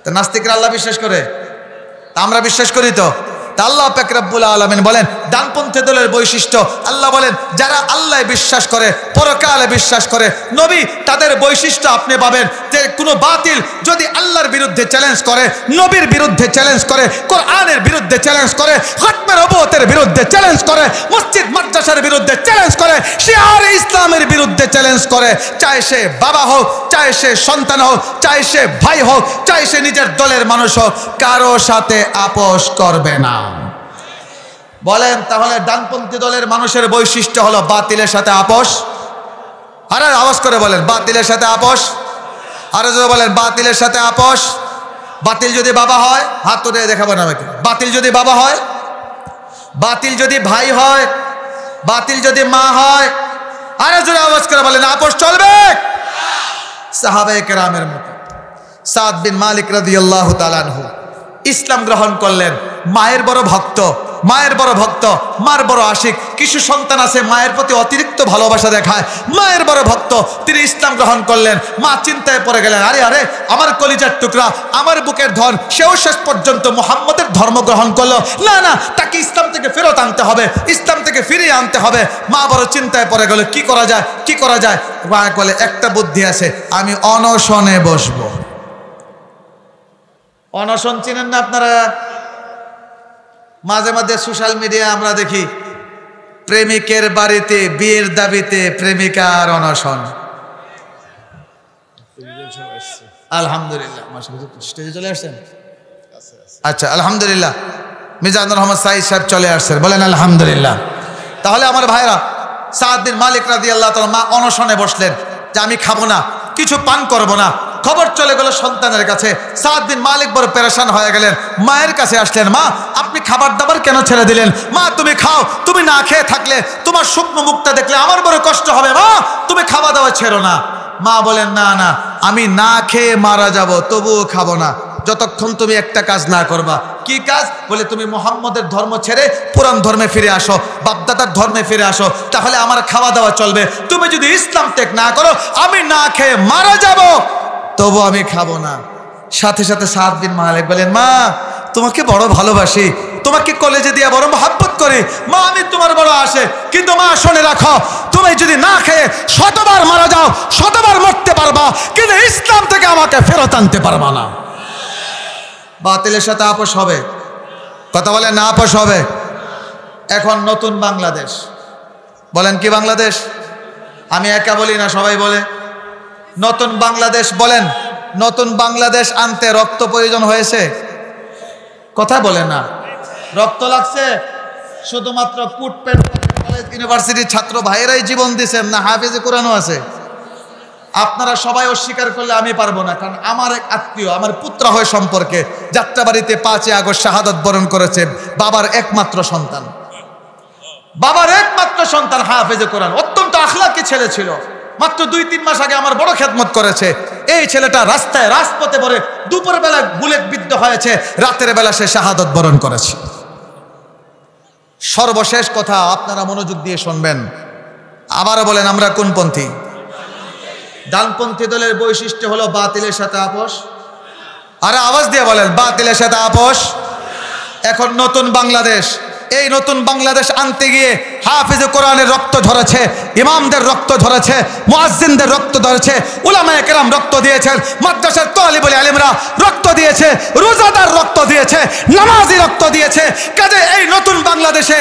A: তো নাস্তিকরা আল্লাহ বিশ্বাস করে, আমরা বিশ্বাস করি তো। আল্লাহ পাক রব্বুল আলামিন বলেন ডানপন্থী দলের বৈশিষ্ট্য, আল্লাহ বলেন যারা আল্লাহ বিশ্বাস করে, পরকালে বিশ্বাস করে, নবী তাদের বৈশিষ্ট্য আপনি পাবেন যে কোনো বাতিল যদি আল্লাহর বিরুদ্ধে চ্যালেঞ্জ করে, নবীর বিরুদ্ধে চ্যালেঞ্জ করে, কোরআনের বিরুদ্ধে চ্যালেঞ্জ করে, খতমে নবুয়তের বিরুদ্ধে চ্যালেঞ্জ করে, মসজিদ মাদ্রাসার বিরুদ্ধে চ্যালেঞ্জ করে, শিয়ারে ইসলামের বিরুদ্ধে চ্যালেঞ্জ করে, চাই সে বাবা হোক, চাই সে সন্তান হোক, চাই সে ভাই হোক, চাই সে নিজের দলের মানুষ হোক, কারো সাথে আপোষ করবে না। বলেন তাহলে ডানপন্থী দলের মানুষের বৈশিষ্ট্য হলো বাতিলের সাথে আপোষ। আরে আওয়াজ করে বলেন বাতিলের সাথে আপোষ। আরে যদি বলেন বাতিলের সাথে আপোষ। বাতিল যদি বাবা হয়, হাত তুলে দেখাবেন আমাকে। বাতিল যদি বাবা হয়, বাতিল যদি ভাই হয়, বাতিল যদি মা হয়, আরে জোরে আওয়াজ করে বলেন আপোষ চলবে? সাহাবায়ে কেরামের মতো সাদ বিন মালিক রাদিয়াল্লাহু তাআলা আনহু ইসলাম গ্রহণ করলেন। মায়ের বড় ভক্ত, মায়ের বড় ভক্ত, মার বড় আশিক। কিছু সন্তান আছে মায়ের প্রতি অতিরিক্ত ভালোবাসা দেখায়, মায়ের বড় ভক্ত। তিনি ইসলাম গ্রহণ করলেন। মা চিন্তায় পড়ে গেলেন, আরে আরে আমার কলিজার টুকরা, আমার বুকের ধন, সেও শেষ পর্যন্ত মুহাম্মদের ধর্ম গ্রহণ করলো। না না, তাকে ইসলাম থেকে ফেরত আনতে হবে, ইসলাম থেকে ফিরিয়ে আনতে হবে। মা বড় চিন্তায় পড়ে গেল, কি করা যায়, কি করা যায়? মা বলে, একটা বুদ্ধি আছে, আমি অনশনে বসবো। অনশন চিনেন না আপনারা? মাঝে মাঝে সোশ্যাল মিডিয়া আমরা দেখি প্রেমিকের বাড়িতে বিয়ের দাবিতে প্রেমিকার অনশন। আলহামদুলিল্লাহ, স্টেজে চলে আসছেন? আচ্ছা, আলহামদুলিল্লাহ। মিজানুর রহমান সাইদ সাহেব চলে আসছেন, বলেন আলহামদুলিল্লাহ। তাহলে আমার ভাইরা, সাদ বিন মালিক রাদিয়াল্লাহু তাআলা মা অনশনে বসলেন যে আমি খাবো না, কিছু পান করব না। খবর চলে গেল সন্তানের কাছে। সাদ বিন মালিক বড় পেরেশান হয়ে গেলেন, মায়ের কাছে আসলেন, মা আপনি খাবার দাবার কেন ছেড়ে দিলেন? মা তুমি খাও, তুমি না খেয়ে থাকলে তোমার শুকনো মুখটা দেখলে আমার বড় কষ্ট হবে, মা তুমি খাওয়া দাওয়া ছেড়ো না। মা বলেন, না না, আমি না খেয়ে মারা যাব, তবুও খাবো না যতক্ষণ তুমি একটা কাজ না করবা। কি কাজ? বলে তুমি মুহাম্মদের ধর্ম ছেড়ে পুরান ধর্মে ফিরে আসো, বাপদাদার ধর্মে ফিরে আসো, তাহলে আমার খাওয়া দাওয়া চলবে। তুমি যদি ইসলাম ত্যাগ না করো, আমি না খেয়ে মারা যাব, তবু আমি খাবো না। সাথে সাথে সাদ বিন মালিক বলেন, মা তোমাকে বড় ভালোবাসি, তোমাকে কলেজে দিয়ে বড় মহব্বত করি, মা আমি তোমার বড় আসে, কিন্তু মা শুনে রাখো, তুমি যদি না খেয়ে শতবার মারা যাও, শতবার মরতে পারবা, কিন্তু ইসলাম থেকে আমাকে ফেরত আনতে পারবা না। বাতিলের সাথে আপোষ হবে, কথা বলেন না, আপোষ হবে। এখন নতুন বাংলাদেশ, বলেন কি বাংলাদেশ? আমি একা বলি না, সবাই বলে নতুন বাংলাদেশ। বলেন, নতুন বাংলাদেশ আনতে রক্ত প্রয়োজন হয়েছে? কথা বলেন না, রক্ত লাগছে? শুধুমাত্র কোট প্যান্ট কলেজ ইউনিভার্সিটির ছাত্র ভাইয়েরাই জীবন দিয়েছেন না হাফেজে কোরআনও আছে? আপনারা সবাই অস্বীকার করলে আমি পারবো না, কারণ আমার এক আত্মীয়, আমার পুত্র হয় সম্পর্কে, যাত্রাবাড়িতে 5 আগস্ট শাহাদাত বরণ করেছে। বাবার একমাত্র সন্তান, বাবার একমাত্র সন্তান হাফেজে কোরআন, অত্যন্ত আখলাকি ছেলে ছিল। মাত্র 2-3 মাস আগে আমার বড় খেদমত করেছে। এই ছেলেটা রাস্তায় রাজপথে পড়ে দুপুর বেলা বুলেট বিদ্ধ হয়েছে, রাতের বেলা সে শাহাদাত বরণ করেছে। সর্বশেষ কথা আপনারা মনোযোগ দিয়ে শুনবেন, আবারও বলেন আমরা কোন পন্থী? ডানপন্থী দলের বৈশিষ্ট্য হলো বাতিলের সাথে আপোষ। আরে আওয়াজ দিয়ে বলেন, বাতিলের সাথে আপোষ। এখন নতুন বাংলাদেশ, এই নতুন বাংলাদেশ আনতে গিয়ে হাফেজে কোরআনের রক্ত ঝরেছে, ইমামদের রক্ত ঝরেছে, মুয়াজ্জিনদের রক্ত ঝরেছে, উলামায়ে কেরাম রক্ত দিয়েছেন, মাদ্রাসার তালিবুল ইলমরা রক্ত দিয়েছে, রোজাদার রক্ত দিয়েছে, নামাজি রক্ত দিয়েছে। কাজে এই নতুন বাংলাদেশে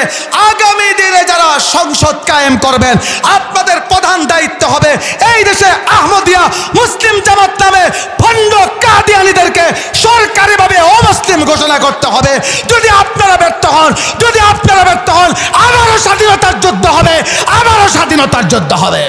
A: আগামী দিনে যারা সংসদ কায়েম করবেন, আপনাদের প্রধান দায়িত্ব হবে এই দেশে আহমদিয়া মুসলিম জামাত নামে ভণ্ড কাদিয়ানীদেরকে সরকারিভাবে অমুসলিম ঘোষণা করতে হবে। যদি আপনারা ব্যর্থ হন, যদি আপনারা ব্যর্থ হন, আবারও স্বাধীনতার যুদ্ধ হবে, আবারও স্বাধীনতার যুদ্ধ হবে।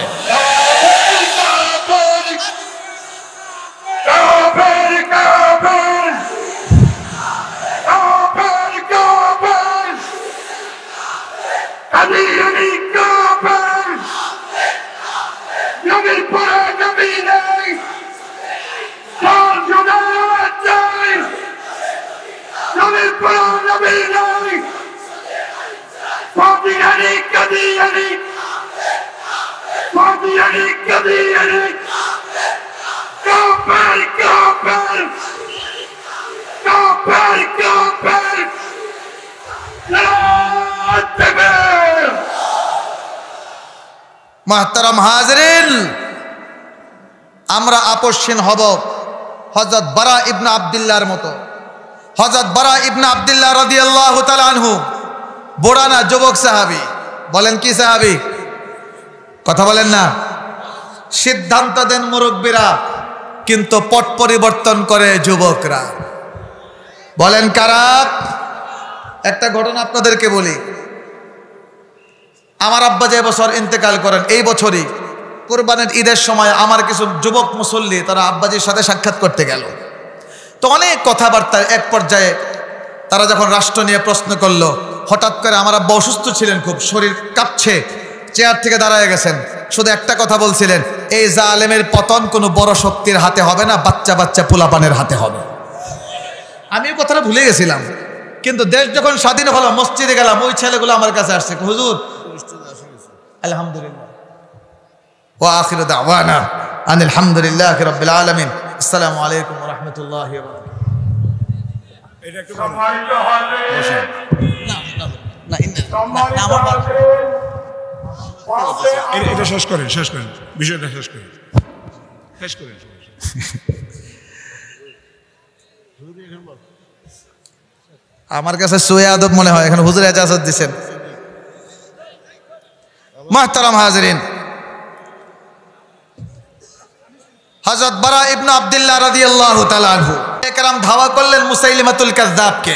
A: মুহতারাম হাজরিন, আমরা আপোষহীন হব হযরত বারা ইবনে আব্দুল্লাহর মতো। হযরত বারা ইবনে আব্দুল্লাহ রাদিয়াল্লাহু তাআলা আনহু বুড়ানা যুবক সাহাবী। বলেন কি সাহাবী? কথা বলেন না। সিদ্ধান্ত দেন মুরব্বীরা, কিন্তু পট পরিবর্তন করে যুবকরা। বলেন কারা? একটা ঘটনা আপনাদেরকে বলি। আমার আব্বা যে বছর ইন্তেকাল করেন, এই বছরই কুরবানির ঈদের সময় আমার কিছু যুবক মুসল্লি তারা আব্বাজির সাথে সাক্ষাৎ করতে গেল। তো অনেক কথাবার্তা, এক পর্যায়ে তারা যখন রাষ্ট্র নিয়ে প্রশ্ন করলো, হঠাৎ করে আমার আব্বা অসুস্থ ছিলেন, খুব শরীর কাঁপছে, চেয়ার থেকে দাঁড়ায় গেছেন, শুধু একটা কথা বলছিলেন, এই জালেমের পতন কোনো বড় শক্তির হাতে হবে না, বাচ্চা বাচ্চা পোলাপানের হাতে হবে। আমি এই কথাটা ভুলে গেছিলাম, কিন্তু দেশ যখন স্বাধীন হলো মসজিদে গেলাম, ওই ছেলেগুলো আমার কাছে আসছে, হুজুর আলহামদুলিল্লাহ ওয়া আখিরু দাওয়ানা আনিল হামদুলিল্লাহি রাব্বিল আলামিন, আসসালামু আলাইকুম ওয়া রাহমাতুল্লাহি ওয়া বারাকাতুহু। এটা একটু সম্মানিত হলে
B: এটা শেষ করেন বিষয়টা শেষ করেন।
A: আমার কাছে সুয়ে আদব মনে হয়, এখানে হুজুর ইজাজত দিবেন। মুহতারাম হাজিরিন, হযরত বারা ইবনে আব্দুল্লাহ রাদিয়াল্লাহু তাআলা আনহু একরাম ধাওয়া করলেন মুসাইলিমাতুল কাযযাবকে।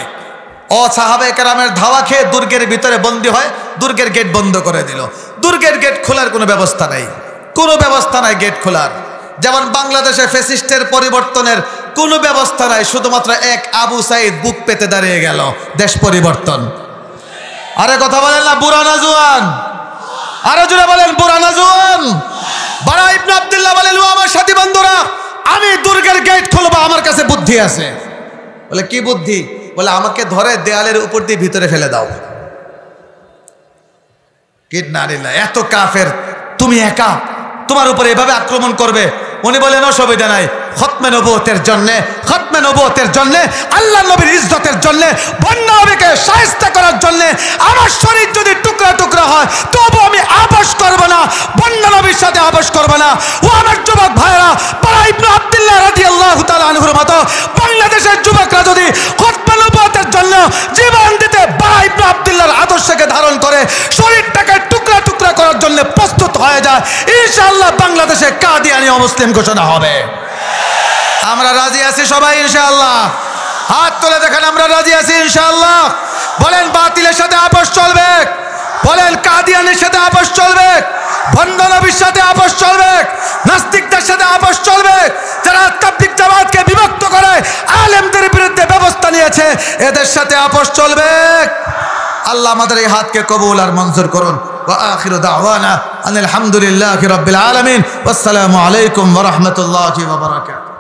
A: ও সাহাবায়ে কেরামের ধাওয়া খেয়ে দুর্গের ভিতরে বন্দী হয়, দুর্গের গেট বন্ধ করে দিল। দুর্গের গেট খোলার কোনো ব্যবস্থা নাই, কোনো ব্যবস্থা নাই গেট খোলার। যেমন বাংলাদেশে ফ্যাসিস্টের পরিবর্তনের কোনো ব্যবস্থা নাই, শুধুমাত্র এক আবু সাইদ বুক পেতে দাঁড়িয়ে গেল, দেশ পরিবর্তন। আরে কথা বলেন না বুড়া না জওয়ান? আরে জোরে বলেন বুড়া না জওয়ান? বারা ইবনে আব্দুল্লাহ বলেন, ও আমার সাথী বন্ধুরা, আমি দুর্গের গেট খুলবো, আমার কাছে বুদ্ধি আছে। বলে কি বুদ্ধি? বলে আমাকে ধরে দেয়ালের উপর দিয়ে ভিতরে ফেলে দাও। কিডনারিল্লাহ, এত কাফের, তুমি একা তোমার উপরে এভাবে আক্রমণ করবে? উনি বলেন অসুবিধা নাই, খতমে নবুয়তের জন্য, খতমে নবুয়তের জন্য, আল্লাহ নবীর ইজ্জতের জন্য, বন্যা নবীকে শায়েস্তা করার জন্য আমার শরীর যদি টুকরা টুকরা হয় তবু আমি আপোষ করব না, বন্যা নবীর সাথে আপোষ করব না। ও আমার যুবক ভাইরা, বারা ইবনে আব্দুল্লাহ রাদিয়াল্লাহু তাআলা আনহুর মতো বাংলাদেশের যুবকরা যদি খতমে নবুয়তের জন্য জীবন দিতে বারা ইবনে আব্দুল্লাহর আদর্শকে ধারণ করে শরীরটাকে টুকরা টুকরা করার জন্য প্রস্তুত হয়ে যায়, ইনশাআল্লাহ বাংলাদেশে কাদিয়ানি অমুসলিম ঘোষণা হবে। আমরা রাজি আছি সবাই ইনশাআল্লাহ? হাত তুলে দেখেন, আমরা রাজি আছি ইনশাআল্লাহ? বলেন বাতিলের সাথে আপোষ চলবে, বলেন কাদিয়ানের সাথে আপোষ চলবে, বন্যা নবীর সাথে আপোষ চলবে, নাস্তিকদের সাথে আপোষ চলবে, যারা তাবলীগ জামাতকে বিভক্ত করে আলেমদের বিরুদ্ধে ব্যবস্থা নিয়েছে এদের সাথে আপোষ চলবে। আল্লাহ আমাদের এই হাতকে কবুল আর মঞ্জুর করুন। ওয়া আখিরু দাওয়ানা আনিল হামদুলিল্লাহি রাব্বিল আলামিন, ওয়াসসালামু আলাইকুম ওয়া রাহমাতুল্লাহি ওয়া বারাকাতুহু।